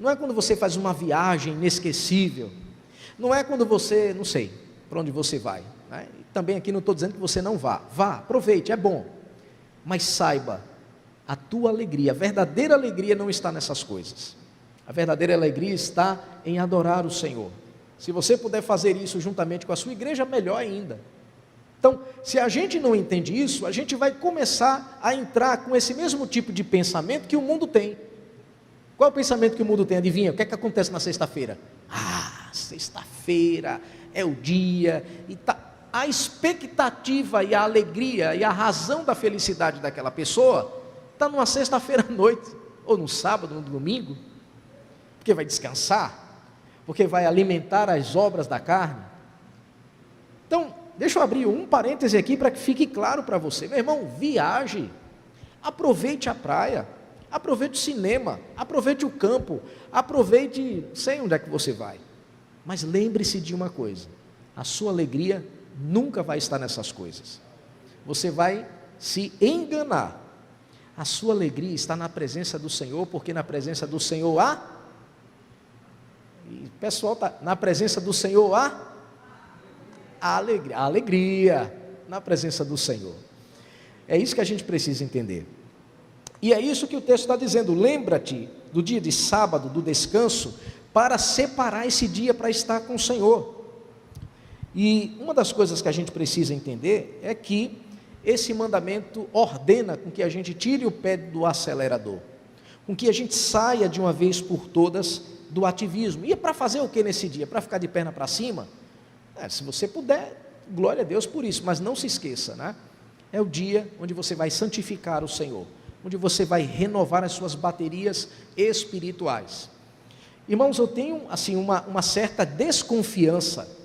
não é quando você faz uma viagem inesquecível, não é quando você, não sei, para onde você vai, né? Também aqui não estou dizendo que você não vá, aproveite, é bom, mas saiba, a tua alegria, a verdadeira alegria não está nessas coisas, a verdadeira alegria está em adorar o Senhor. Se você puder fazer isso juntamente com a sua igreja, melhor ainda. Então, se a gente não entende isso, a gente vai começar a entrar com esse mesmo tipo de pensamento que o mundo tem. Qual é o pensamento que o mundo tem? Adivinha? O que é que acontece na sexta-feira? Sexta-feira é o dia, e a expectativa e a alegria e a razão da felicidade daquela pessoa está numa sexta-feira à noite, ou no sábado, no domingo, porque vai descansar, porque vai alimentar as obras da carne. Então, deixa eu abrir um parêntese aqui para que fique claro para você. Meu irmão, viaje, aproveite a praia, aproveite o cinema, aproveite o campo, aproveite, sei onde é que você vai, mas lembre-se de uma coisa, a sua alegria nunca vai estar nessas coisas, você vai se enganar, a sua alegria está na presença do Senhor, porque na presença do Senhor há, e o pessoal está, na presença do Senhor há a alegria, na presença do Senhor, é isso que a gente precisa entender. E é isso que o texto está dizendo, lembra-te do dia de sábado, do descanso, para separar esse dia para estar com o Senhor. E uma das coisas que a gente precisa entender é que esse mandamento ordena com que a gente tire o pé do acelerador, com que a gente saia de uma vez por todas do ativismo. E é para fazer o que nesse dia? Para ficar de perna para cima? Se você puder, glória a Deus por isso, mas não se esqueça, né? É o dia onde você vai santificar o Senhor, onde você vai renovar as suas baterias espirituais. Irmãos, eu tenho assim uma certa desconfiança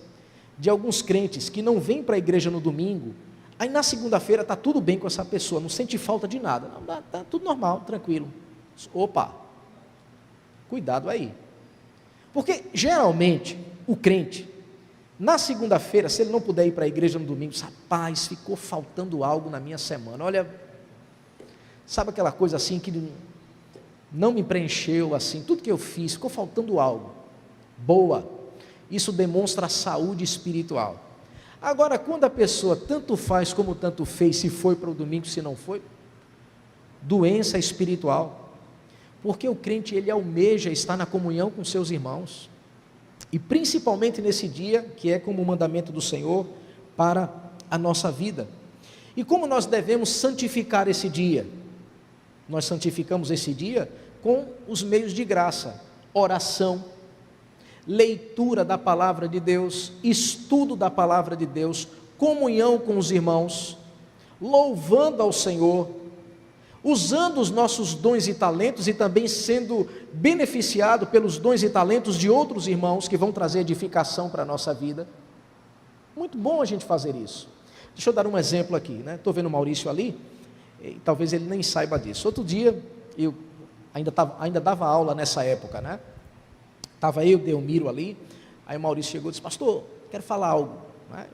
de alguns crentes que não vêm para a igreja no domingo, aí na segunda-feira está tudo bem com essa pessoa, não sente falta de nada, está tudo normal, tranquilo. Opa, cuidado aí, porque geralmente o crente, na segunda-feira, se ele não puder ir para a igreja no domingo, rapaz, ficou faltando algo na minha semana, olha, sabe aquela coisa assim que não me preencheu assim, tudo que eu fiz, ficou faltando algo, boa, isso demonstra a saúde espiritual. Agora, quando a pessoa tanto faz como tanto fez, se foi para o domingo, se não foi, doença espiritual, porque o crente, ele almeja estar na comunhão com seus irmãos, e principalmente nesse dia, que é como o mandamento do Senhor, para a nossa vida. E como nós devemos santificar esse dia? Nós santificamos esse dia com os meios de graça, oração, leitura da palavra de Deus, estudo da palavra de Deus, comunhão com os irmãos, louvando ao Senhor, usando os nossos dons e talentos e também sendo beneficiado pelos dons e talentos de outros irmãos que vão trazer edificação para a nossa vida. Muito bom a gente fazer isso. Deixa eu dar um exemplo aqui, né? Estou vendo o Maurício ali, e talvez ele nem saiba disso. Outro dia, eu ainda dava aula nessa época, né? Estava eu, Delmiro ali, aí o Maurício chegou e disse, pastor, quero falar algo, né?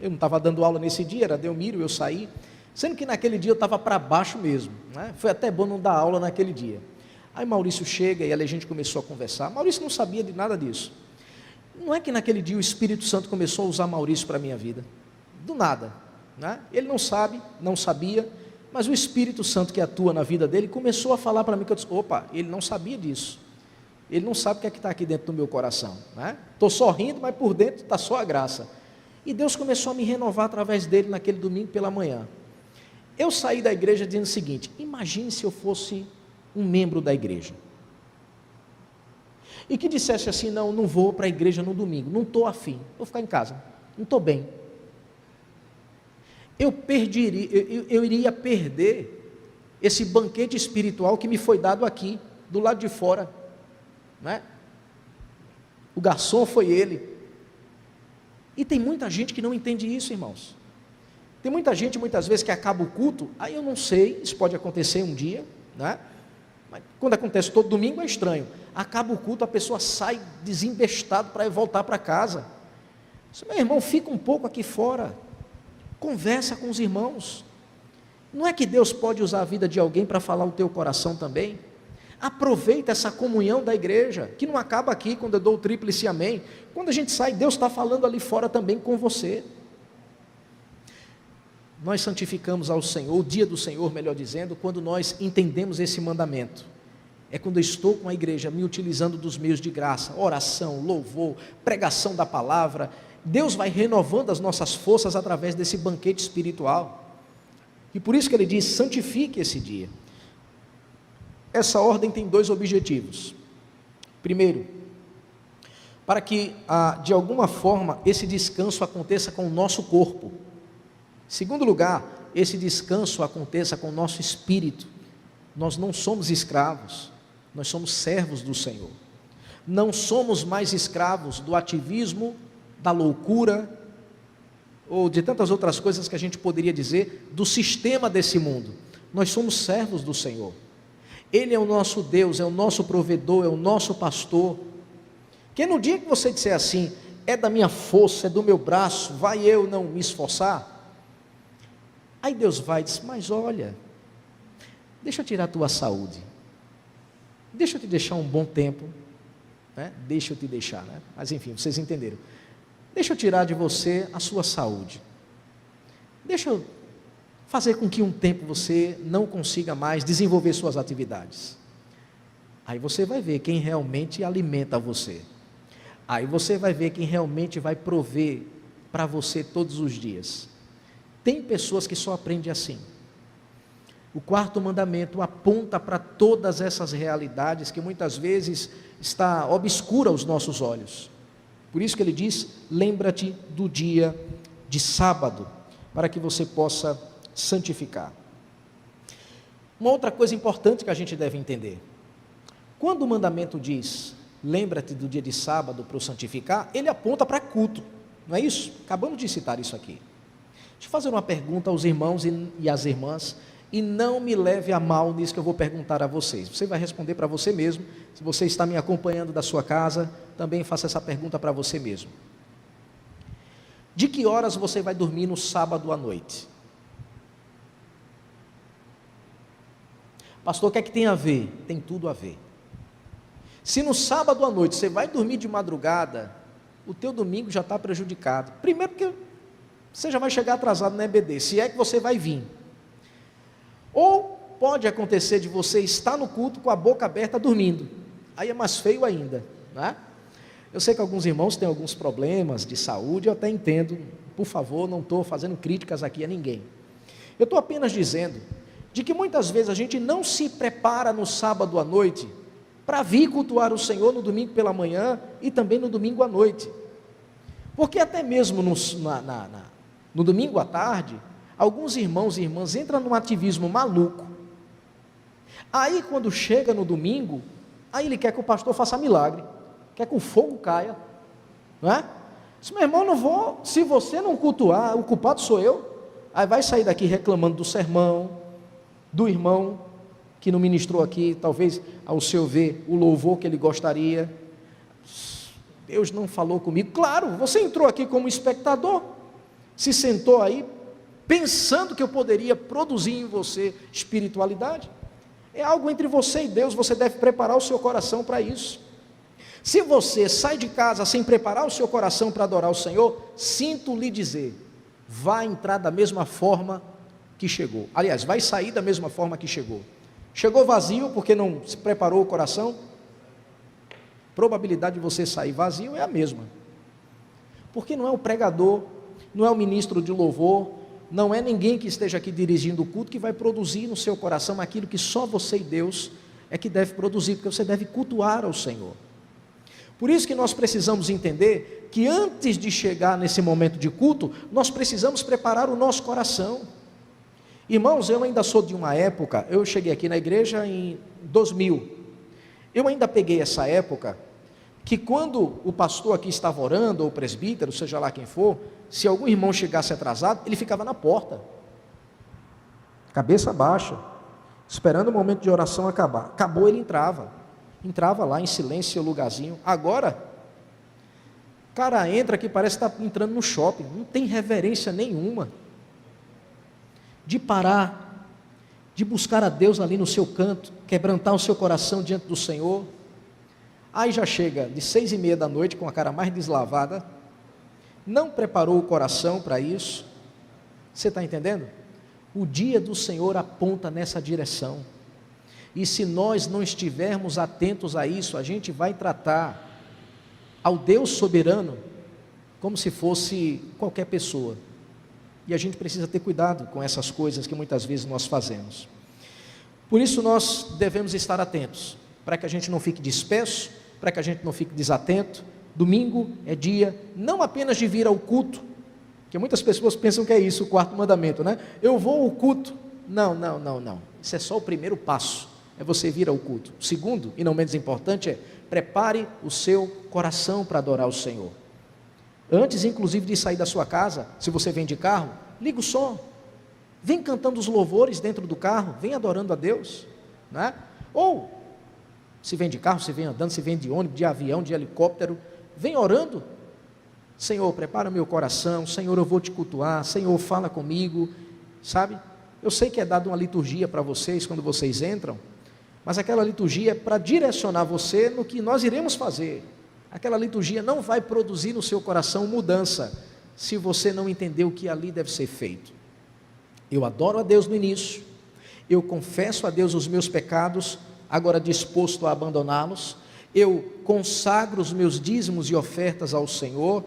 Eu não estava dando aula nesse dia, era Delmiro, eu saí, sendo que naquele dia eu estava para baixo mesmo, né? Foi até bom não dar aula naquele dia. Aí Maurício chega e ali a gente começou a conversar, Maurício não sabia de nada disso, não é que naquele dia o Espírito Santo começou a usar Maurício para a minha vida, do nada, né? Ele não sabe, não sabia, mas o Espírito Santo que atua na vida dele começou a falar para mim, que eu disse, opa, ele não sabia disso, ele não sabe o que é que está aqui dentro do meu coração, né? Estou sorrindo, mas por dentro está só a graça, e Deus começou a me renovar através dele naquele domingo pela manhã. Eu saí da igreja dizendo o seguinte, imagine se eu fosse um membro da igreja, e que dissesse assim, não vou para a igreja no domingo, não estou afim, vou ficar em casa, não estou bem. Eu iria perder esse banquete espiritual que me foi dado aqui, do lado de fora, né? O garçom foi ele. E tem muita gente que não entende isso, irmãos. Tem muita gente, muitas vezes, que acaba o culto, aí eu não sei, isso pode acontecer um dia, né? Mas quando acontece todo domingo é estranho. Acaba o culto, a pessoa sai desembestado para voltar para casa. Meu irmão, fica um pouco aqui fora, conversa com os irmãos. Não é que Deus pode usar a vida de alguém para falar o teu coração também? Aproveita essa comunhão da igreja, que não acaba aqui quando eu dou o tríplice amém. Quando a gente sai, Deus está falando ali fora também com você. Nós santificamos ao Senhor, o dia do Senhor, melhor dizendo, quando nós entendemos esse mandamento. É quando eu estou com a igreja, me utilizando dos meios de graça, oração, louvor, pregação da palavra. Deus vai renovando as nossas forças através desse banquete espiritual. E por isso que ele diz, santifique esse dia. Essa ordem tem dois objetivos. Primeiro, para que de alguma forma esse descanso aconteça com o nosso corpo. Segundo lugar, esse descanso aconteça com o nosso espírito. Nós não somos escravos, nós somos servos do Senhor. Não somos mais escravos do ativismo, da loucura, ou de tantas outras coisas que a gente poderia dizer, do sistema desse mundo. Nós somos servos do Senhor. Ele é o nosso Deus, é o nosso provedor, é o nosso pastor. Que no dia que você disser assim, é da minha força, é do meu braço, vai eu não me esforçar? Aí Deus vai e diz, mas olha, deixa eu tirar a tua saúde, deixa eu te deixar um bom tempo, né? Deixa eu te deixar, né? Mas enfim, vocês entenderam. Deixa eu tirar de você a sua saúde, deixa eu fazer com que um tempo você não consiga mais desenvolver suas atividades. Aí você vai ver quem realmente alimenta você, aí você vai ver quem realmente vai prover para você todos os dias. Tem pessoas que só aprendem assim. O quarto mandamento aponta para todas essas realidades que muitas vezes está obscura aos nossos olhos. Por isso que ele diz, lembra-te do dia de sábado, para que você possa santificar. Uma outra coisa importante que a gente deve entender, quando o mandamento diz, lembra-te do dia de sábado para o santificar, ele aponta para culto, não é isso? Acabamos de citar isso aqui. Deixa eu fazer uma pergunta aos irmãos e às irmãs, e não me leve a mal nisso que eu vou perguntar a vocês. Você vai responder para você mesmo. Se você está me acompanhando da sua casa, também faça essa pergunta para você mesmo. De que horas você vai dormir no sábado à noite? Pastor, o que é que tem a ver? Tem tudo a ver. Se no sábado à noite você vai dormir de madrugada, o teu domingo já está prejudicado. Primeiro porque você já vai chegar atrasado na EBD, se é que você vai vir. Ou pode acontecer de você estar no culto com a boca aberta dormindo. Aí é mais feio ainda, né? Eu sei que alguns irmãos têm alguns problemas de saúde, eu até entendo. Por favor, não estou fazendo críticas aqui a ninguém. Eu estou apenas dizendo de que muitas vezes a gente não se prepara no sábado à noite para vir cultuar o Senhor no domingo pela manhã e também no domingo à noite. Porque até mesmo no domingo à tarde, alguns irmãos e irmãs entram num ativismo maluco. Aí quando chega no domingo, aí ele quer que o pastor faça milagre, quer que o fogo caia, não é? Diz, meu irmão, não vou, se você não cultuar, o culpado sou eu. Aí vai sair daqui reclamando do sermão, do irmão que não ministrou aqui, talvez ao seu ver, o louvor que ele gostaria. Deus não falou comigo. Claro, você entrou aqui como espectador, se sentou aí pensando que eu poderia produzir em você espiritualidade. É algo entre você e Deus, você deve preparar o seu coração para isso. Se você sai de casa sem preparar o seu coração para adorar o Senhor, sinto lhe dizer, vai entrar da mesma forma que chegou. Aliás, vai sair da mesma forma que chegou. Chegou vazio porque não se preparou o coração, probabilidade de você sair vazio é a mesma. Porque não é o pregador, não é o ministro de louvor, não é ninguém que esteja aqui dirigindo o culto que vai produzir no seu coração aquilo que só você e Deus é que deve produzir, porque você deve cultuar ao Senhor. Por isso que nós precisamos entender que antes de chegar nesse momento de culto, nós precisamos preparar o nosso coração. Irmãos, eu ainda sou de uma época, eu cheguei aqui na igreja em 2000, eu ainda peguei essa época, que quando o pastor aqui estava orando, ou o presbítero, seja lá quem for, se algum irmão chegasse atrasado, ele ficava na porta, cabeça baixa, esperando o momento de oração acabar. Acabou, ele entrava lá em silêncio, seu lugarzinho. Agora, o cara entra que parece estar entrando no shopping, não tem reverência nenhuma, de parar, de buscar a Deus ali no seu canto, quebrantar o seu coração diante do Senhor. Aí já chega de 6:30 da noite com a cara mais deslavada, não preparou o coração para isso. Você está entendendo? O dia do Senhor aponta nessa direção, e se nós não estivermos atentos a isso, a gente vai tratar ao Deus soberano como se fosse qualquer pessoa, e a gente precisa ter cuidado com essas coisas que muitas vezes nós fazemos. Por isso nós devemos estar atentos, para que a gente não fique disperso, para que a gente não fique desatento. Domingo é dia não apenas de vir ao culto, que muitas pessoas pensam que é isso, o quarto mandamento, né? Eu vou ao culto. Não. Isso é só o primeiro passo, é você vir ao culto. O segundo, e não menos importante, é prepare o seu coração para adorar o Senhor. Antes, inclusive, de sair da sua casa, se você vem de carro, liga o som, vem cantando os louvores dentro do carro, vem adorando a Deus, né? Ou, se vem de carro, se vem andando, se vem de ônibus, de avião, de helicóptero, vem orando. Senhor, prepara meu coração. Senhor, eu vou te cultuar. Senhor, fala comigo, sabe? Eu sei que é dada uma liturgia para vocês quando vocês entram, mas aquela liturgia é para direcionar você no que nós iremos fazer. Aquela liturgia não vai produzir no seu coração mudança, se você não entender o que ali deve ser feito. Eu adoro a Deus no início, eu confesso a Deus os meus pecados, agora disposto a abandoná-los, eu consagro os meus dízimos e ofertas ao Senhor,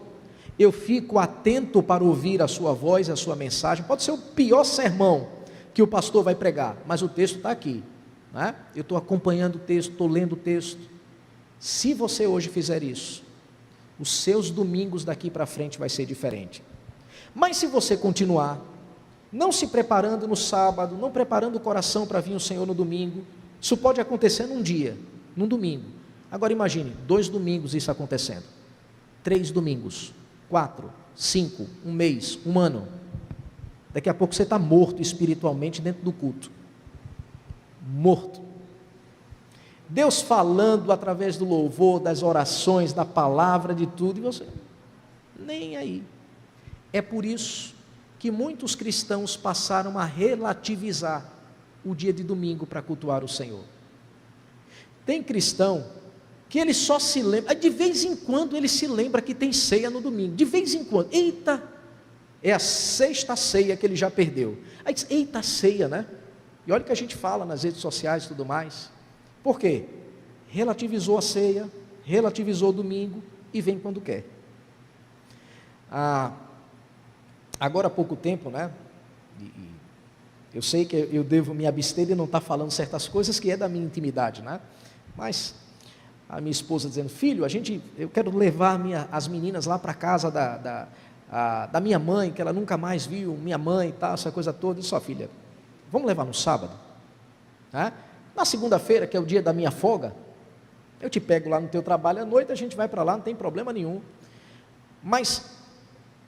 eu fico atento para ouvir a sua voz, a sua mensagem. Pode ser o pior sermão que o pastor vai pregar, mas o texto está aqui, né? Eu estou acompanhando o texto, estou lendo o texto. Se você hoje fizer isso, os seus domingos daqui para frente vai ser diferente. Mas se você continuar não se preparando no sábado, não preparando o coração para vir o Senhor no domingo, isso pode acontecer num dia, num domingo. Agora imagine, 2 domingos isso acontecendo, 3 domingos, 4, 5, um mês, um ano. Daqui a pouco você está morto espiritualmente dentro do culto. Morto. Deus falando através do louvor, das orações, da palavra, de tudo, e você nem aí. É por isso que muitos cristãos passaram a relativizar o dia de domingo para cultuar o Senhor. Tem cristão que ele só se lembra, de vez em quando ele se lembra que tem ceia no domingo, de vez em quando, eita, é a 6ª ceia que ele já perdeu, aí diz, eita ceia, né? E olha o que a gente fala nas redes sociais e tudo mais. Por quê? Relativizou a ceia, relativizou o domingo e vem quando quer. Agora há pouco tempo, né? Eu sei que eu devo me abster de não estar falando certas coisas que é da minha intimidade, né? Mas a minha esposa dizendo, filho, eu quero levar as meninas lá para a casa da minha mãe, que ela nunca mais viu, minha mãe e tal, essa coisa toda. Eu disse, filha, vamos levar no sábado? Né? Na segunda-feira, que é o dia da minha folga, eu te pego lá no teu trabalho à noite, a gente vai para lá, não tem problema nenhum. Mas,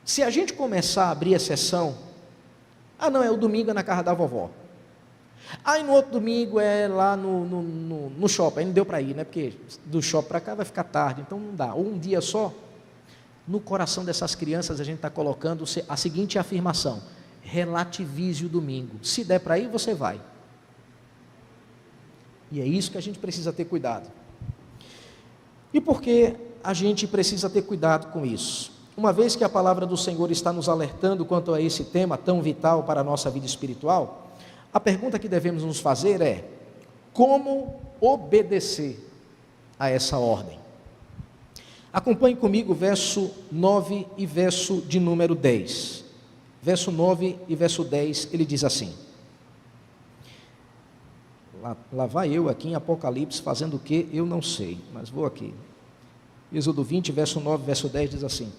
se a gente começar a abrir exceção, não, é o domingo é na casa da vovó. Aí no outro domingo é lá no shopping, aí não deu para ir, né? Porque do shopping para cá vai ficar tarde, então não dá. Ou um dia só. No coração dessas crianças a gente está colocando a seguinte afirmação: relativize o domingo. Se der para ir, você vai. E é isso que a gente precisa ter cuidado. E por que a gente precisa ter cuidado com isso? Uma vez que a palavra do Senhor está nos alertando quanto a esse tema tão vital para a nossa vida espiritual, a pergunta que devemos nos fazer é: como obedecer a essa ordem? Acompanhe comigo o verso 9 e verso de número 10. Verso 9 e verso 10, ele diz assim: lá vai eu aqui em Apocalipse fazendo o que? Eu não sei, mas vou aqui. Êxodo 20, verso 9, verso 10 diz assim: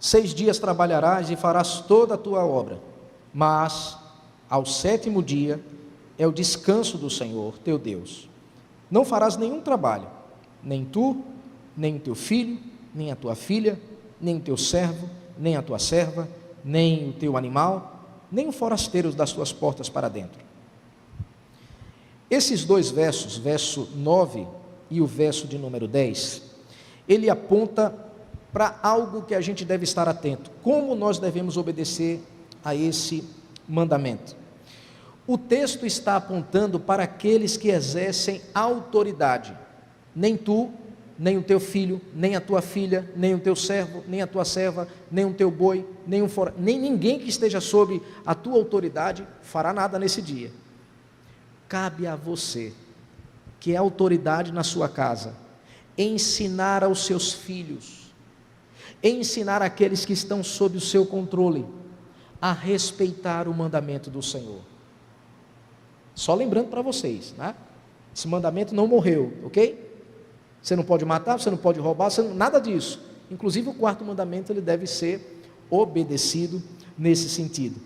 6 dias trabalharás e farás toda a tua obra, mas ao sétimo dia é o descanso do Senhor, teu Deus. Não farás nenhum trabalho, nem tu, nem o teu filho, nem a tua filha, nem o teu servo, nem a tua serva, nem o teu animal, nem o forasteiro das tuas portas para dentro. Esses dois versos, verso 9 e o verso de número 10, ele aponta para algo que a gente deve estar atento. Como nós devemos obedecer a esse mandamento? O texto está apontando para aqueles que exercem autoridade. Nem tu, nem o teu filho, nem a tua filha, nem o teu servo, nem a tua serva, nem o teu boi, nem ninguém que esteja sob a tua autoridade fará nada nesse dia. Cabe a você, que é autoridade na sua casa, ensinar aos seus filhos, ensinar aqueles que estão sob o seu controle, a respeitar o mandamento do Senhor. Só lembrando para vocês, né? Esse mandamento não morreu, ok? Você não pode matar, você não pode roubar, nada disso. Inclusive o quarto mandamento ele deve ser obedecido nesse sentido.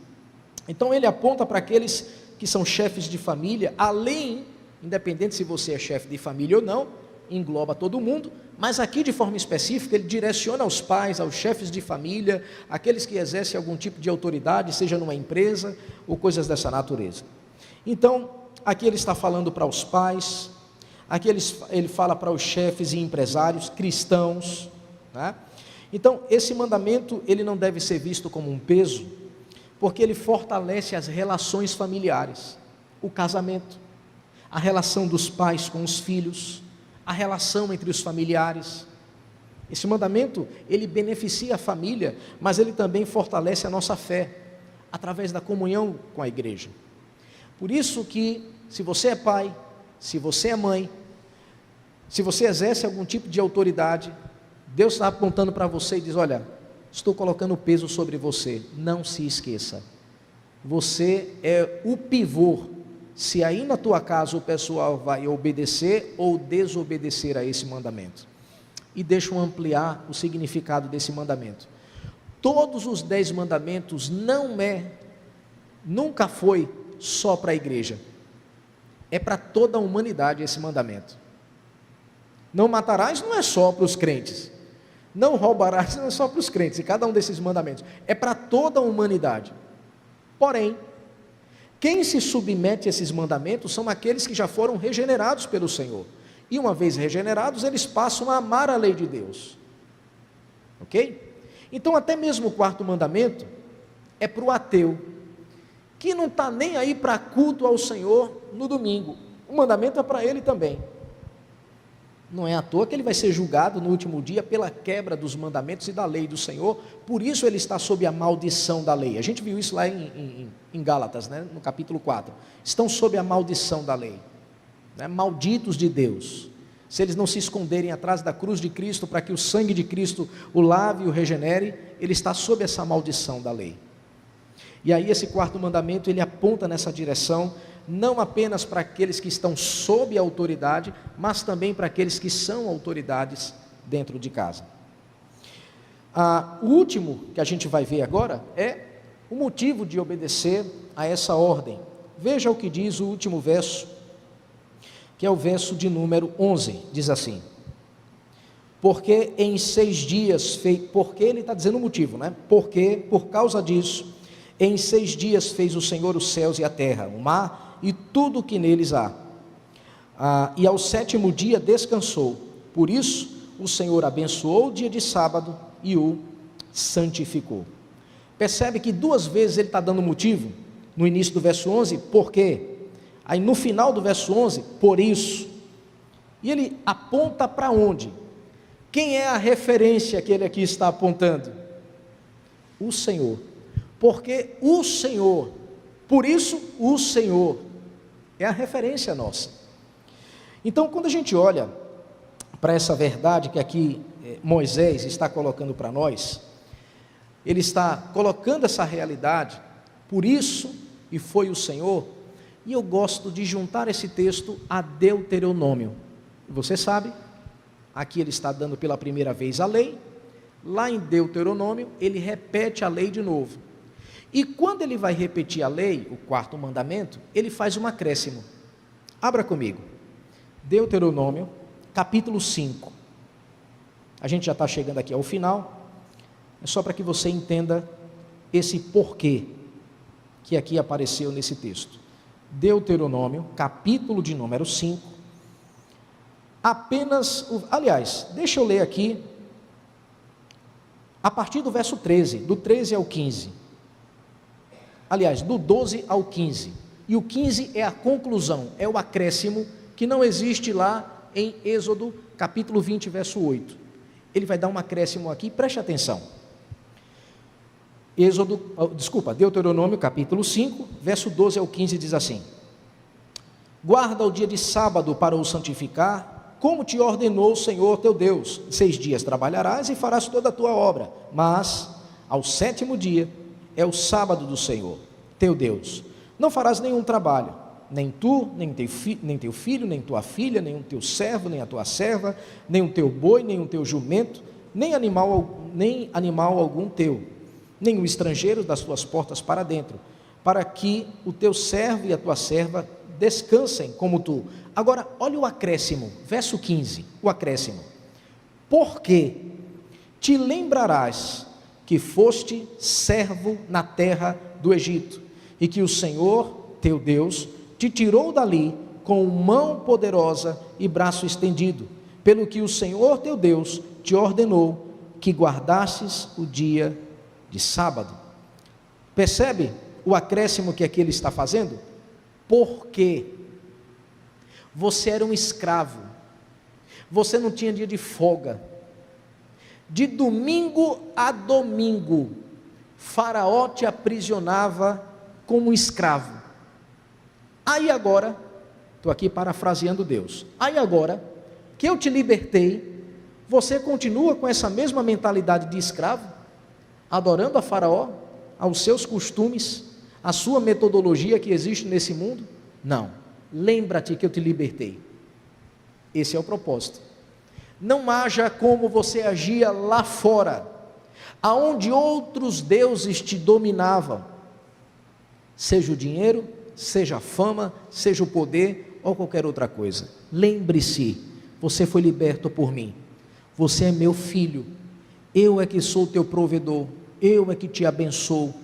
Então ele aponta para aqueles que são chefes de família, além, independente se você é chefe de família ou não, engloba todo mundo, mas aqui de forma específica ele direciona aos pais, aos chefes de família, aqueles que exercem algum tipo de autoridade, seja numa empresa ou coisas dessa natureza. Então, aqui ele está falando para os pais, aqui ele fala para os chefes e empresários cristãos, né? Então, esse mandamento ele não deve ser visto como um peso, porque ele fortalece as relações familiares, o casamento, a relação dos pais com os filhos, a relação entre os familiares. Esse mandamento, ele beneficia a família, mas ele também fortalece a nossa fé, através da comunhão com a igreja. Por isso que, se você é pai, se você é mãe, se você exerce algum tipo de autoridade, Deus está apontando para você e diz: olha, estou colocando peso sobre você, não se esqueça, você é o pivô, se aí na tua casa o pessoal vai obedecer ou desobedecer a esse mandamento. E deixa eu ampliar o significado desse mandamento. Todos os 10 mandamentos nunca foi só para a igreja, é para toda a humanidade esse mandamento. Não matarás não é só para os crentes, não roubarás não é só para os crentes, e cada um desses mandamentos é para toda a humanidade. Porém, quem se submete a esses mandamentos são aqueles que já foram regenerados pelo Senhor, e uma vez regenerados, eles passam a amar a lei de Deus, ok? Então até mesmo o quarto mandamento é para o ateu, que não está nem aí para culto ao Senhor no domingo. O mandamento é para ele também. Não é à toa que ele vai ser julgado no último dia pela quebra dos mandamentos e da lei do Senhor, por isso ele está sob a maldição da lei. A gente viu isso lá em Gálatas, né? No capítulo 4. Estão sob a maldição da lei, né? Malditos de Deus, se eles não se esconderem atrás da cruz de Cristo, para que o sangue de Cristo o lave e o regenere, ele está sob essa maldição da lei. E aí esse quarto mandamento, ele aponta nessa direção, não apenas para aqueles que estão sob a autoridade, mas também para aqueles que são autoridades dentro de casa. O último que a gente vai ver agora é o motivo de obedecer a essa ordem. Veja o que diz o último verso, que é o verso de número 11, diz assim: porque em 6 dias, porque ele está dizendo o motivo, né? Porque, por causa disso, em 6 dias fez o Senhor os céus e a terra, o mar e tudo o que neles há. E ao 7º dia descansou. Por isso o Senhor abençoou o dia de sábado e o santificou. Percebe que 2 vezes ele está dando motivo. No início do verso 11, por quê? Aí no final do verso 11, por isso. E ele aponta para onde? Quem é a referência que ele aqui está apontando? O Senhor. Porque o Senhor, por isso o Senhor é a referência nossa. Então, quando a gente olha para essa verdade que aqui Moisés está colocando para nós, ele está colocando essa realidade, por isso e foi o Senhor, e eu gosto de juntar esse texto a Deuteronômio. Você sabe, aqui ele está dando pela primeira vez a lei, lá em Deuteronômio ele repete a lei de novo. E quando ele vai repetir a lei, o quarto mandamento, ele faz um acréscimo. Abra comigo, Deuteronômio, capítulo 5. A gente já está chegando aqui ao final, é só para que você entenda esse porquê que aqui apareceu nesse texto. Deuteronômio, capítulo de número 5, aliás, deixa eu ler aqui, a partir do verso 13, do 13 ao 15, aliás, do 12 ao 15, e o 15 é a conclusão, é o acréscimo, que não existe lá em Êxodo, capítulo 20, verso 8, ele vai dar um acréscimo aqui, preste atenção, Deuteronômio capítulo 5, verso 12 ao 15 diz assim: guarda o dia de sábado para o santificar, como te ordenou o Senhor teu Deus, 6 dias trabalharás e farás toda a tua obra, mas ao 7º dia é o sábado do Senhor, teu Deus, não farás nenhum trabalho, nem tu, nem teu filho, nem tua filha, nem o teu servo, nem a tua serva, nem o teu boi, nem o teu jumento, nem animal algum teu, nem o estrangeiro das tuas portas para dentro, para que o teu servo e a tua serva descansem como tu. Agora, olha o acréscimo, verso 15, o acréscimo. Porque te lembrarás que foste servo na terra do Egito, e que o Senhor, teu Deus, te tirou dali com mão poderosa e braço estendido, pelo que o Senhor, teu Deus, te ordenou que guardasses o dia de sábado. Percebe o acréscimo que aqui ele está fazendo? Porque você era um escravo, você não tinha dia de folga, de domingo a domingo, Faraó te aprisionava como um escravo. Aí agora, estou aqui parafraseando Deus, aí agora que eu te libertei, você continua com essa mesma mentalidade de escravo, adorando a Faraó, aos seus costumes, a sua metodologia que existe nesse mundo? Não, lembra-te que eu te libertei, esse é o propósito. Não haja como você agia lá fora, aonde outros deuses te dominavam, seja o dinheiro, seja a fama, seja o poder ou qualquer outra coisa. Lembre-se, você foi liberto por mim, você é meu filho, eu é que sou o teu provedor, eu é que te abençoo.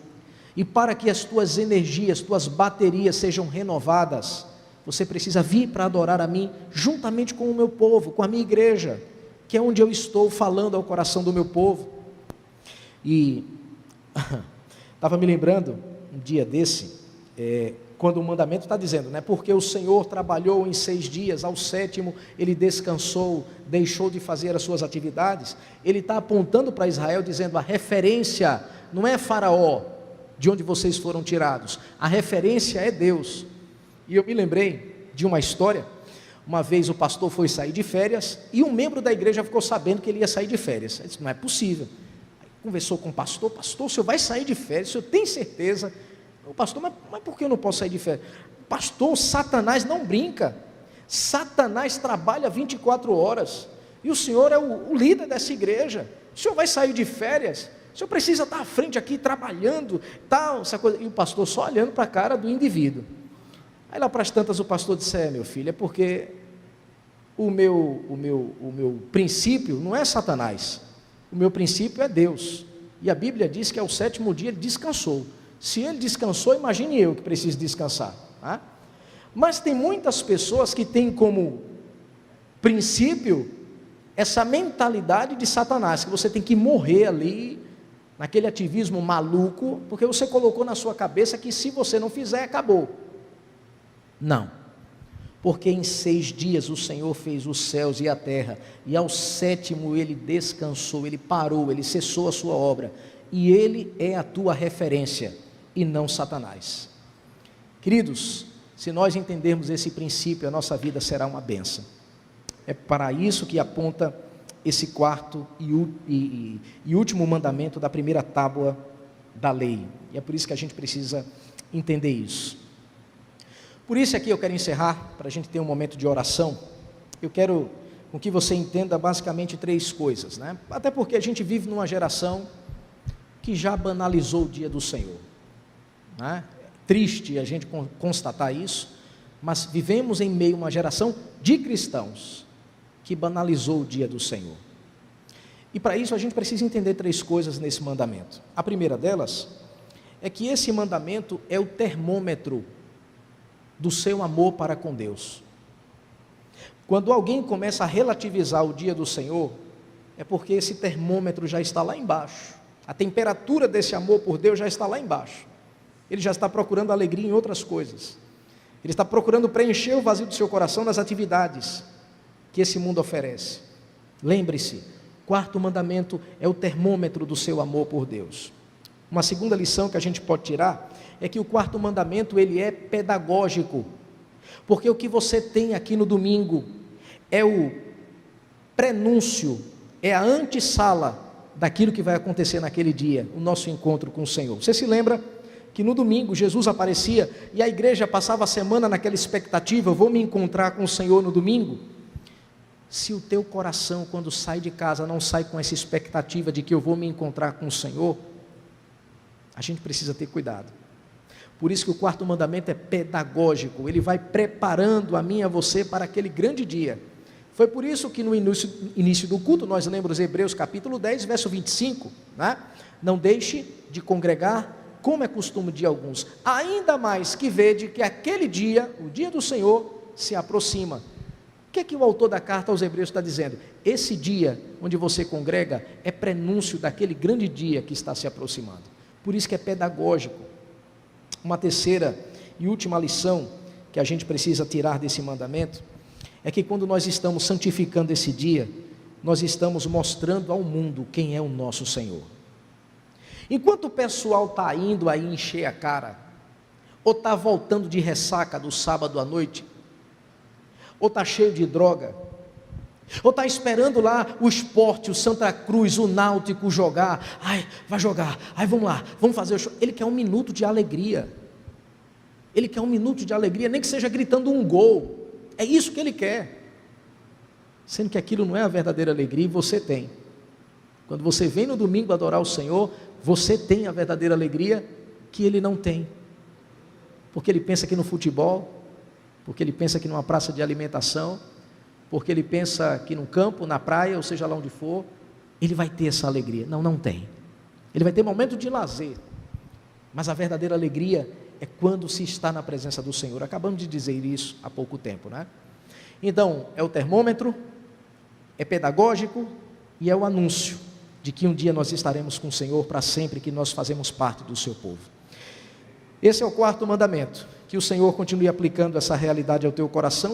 E para que as tuas energias, tuas baterias sejam renovadas, você precisa vir para adorar a mim, juntamente com o meu povo, com a minha igreja, que é onde eu estou falando ao coração do meu povo. E estava me lembrando, um dia desse, quando o mandamento está dizendo, né, porque o Senhor trabalhou em 6 dias, ao 7º ele descansou, deixou de fazer as suas atividades, ele está apontando para Israel, dizendo, a referência não é Faraó, de onde vocês foram tirados, a referência é Deus. E eu me lembrei de uma história. Uma vez o pastor foi sair de férias, e um membro da igreja ficou sabendo que ele ia sair de férias. Ele disse, não é possível. Aí conversou com o pastor, o senhor vai sair de férias, o senhor tem certeza? O pastor, mas por que eu não posso sair de férias? Pastor, Satanás não brinca, Satanás trabalha 24 horas, e o senhor é o líder dessa igreja, o senhor vai sair de férias? O senhor precisa estar à frente aqui, trabalhando, tal, essa coisa. E o pastor só olhando para a cara do indivíduo. Aí lá para as tantas o pastor disse, meu filho, é porque o meu princípio não é Satanás, o meu princípio é Deus, e a Bíblia diz que ao 7º dia ele descansou. Se ele descansou, imagine eu que preciso descansar, tá? Mas tem muitas pessoas que têm como princípio essa mentalidade de Satanás, que você tem que morrer ali, naquele ativismo maluco, porque você colocou na sua cabeça que se você não fizer, acabou. Não, porque em 6 dias o Senhor fez os céus e a terra, e ao 7º ele descansou, ele parou, ele cessou a sua obra, e ele é a tua referência, e não Satanás. Queridos, se nós entendermos esse princípio, a nossa vida será uma bênção. É para isso que aponta esse quarto e último mandamento da primeira tábua da lei, e é por isso que a gente precisa entender isso. Por isso aqui eu quero encerrar, para a gente ter um momento de oração. Eu quero com que você entenda basicamente 3 coisas, né? Até porque a gente vive numa geração que já banalizou o dia do Senhor. né? Triste a gente constatar isso, mas vivemos em meio a uma geração de cristãos que banalizou o dia do Senhor. E para isso a gente precisa entender 3 coisas nesse mandamento. A primeira delas é que esse mandamento é o termômetro do seu amor para com Deus. Quando alguém começa a relativizar o dia do Senhor, é porque esse termômetro já está lá embaixo. A temperatura desse amor por Deus já está lá embaixo. Ele já está procurando alegria em outras coisas. Ele está procurando preencher o vazio do seu coração nas atividades que esse mundo oferece. Lembre-se, 4º mandamento é o termômetro do seu amor por Deus. Uma segunda lição que a gente pode tirar é que o 4º mandamento ele é pedagógico, porque o que você tem aqui no domingo é o prenúncio, é a antessala daquilo que vai acontecer naquele dia, o nosso encontro com o Senhor. Você se lembra que no domingo Jesus aparecia e a igreja passava a semana naquela expectativa, eu vou me encontrar com o Senhor no domingo? Se o teu coração, quando sai de casa, não sai com essa expectativa de que eu vou me encontrar com o Senhor, a gente precisa ter cuidado. Por isso que o 4º mandamento é pedagógico, ele vai preparando a mim e a você para aquele grande dia. Foi por isso que no início do culto, nós lemos Hebreus capítulo 10, verso 25, né? Não deixe de congregar, como é costume de alguns, ainda mais que vede que aquele dia, o dia do Senhor, se aproxima. O que é que o autor da carta aos Hebreus está dizendo? Esse dia onde você congrega é prenúncio daquele grande dia que está se aproximando. Por isso que é pedagógico. Uma terceira e última lição que a gente precisa tirar desse mandamento é que quando nós estamos santificando esse dia, nós estamos mostrando ao mundo quem é o nosso Senhor. Enquanto o pessoal está indo aí encher a cara, ou está voltando de ressaca do sábado à noite, ou está cheio de droga, ou está esperando lá o Sport, o Santa Cruz, o Náutico jogar, vai jogar, vamos lá, vamos fazer o show. Ele quer um minuto de alegria, nem que seja gritando um gol, é isso que ele quer, sendo que aquilo não é a verdadeira alegria e você tem. Quando você vem no domingo adorar o Senhor, você tem a verdadeira alegria que ele não tem, porque ele pensa que no futebol, porque ele pensa que numa praça de alimentação, porque ele pensa que no campo, na praia, ou seja lá onde for, ele vai ter essa alegria. Não tem. Ele vai ter momento de lazer, mas a verdadeira alegria é quando se está na presença do Senhor. Acabamos de dizer isso há pouco tempo, né? Então, é o termômetro, é pedagógico e é o anúncio de que um dia nós estaremos com o Senhor para sempre, que nós fazemos parte do seu povo. Esse é o 4º mandamento, que o Senhor continue aplicando essa realidade ao teu coração.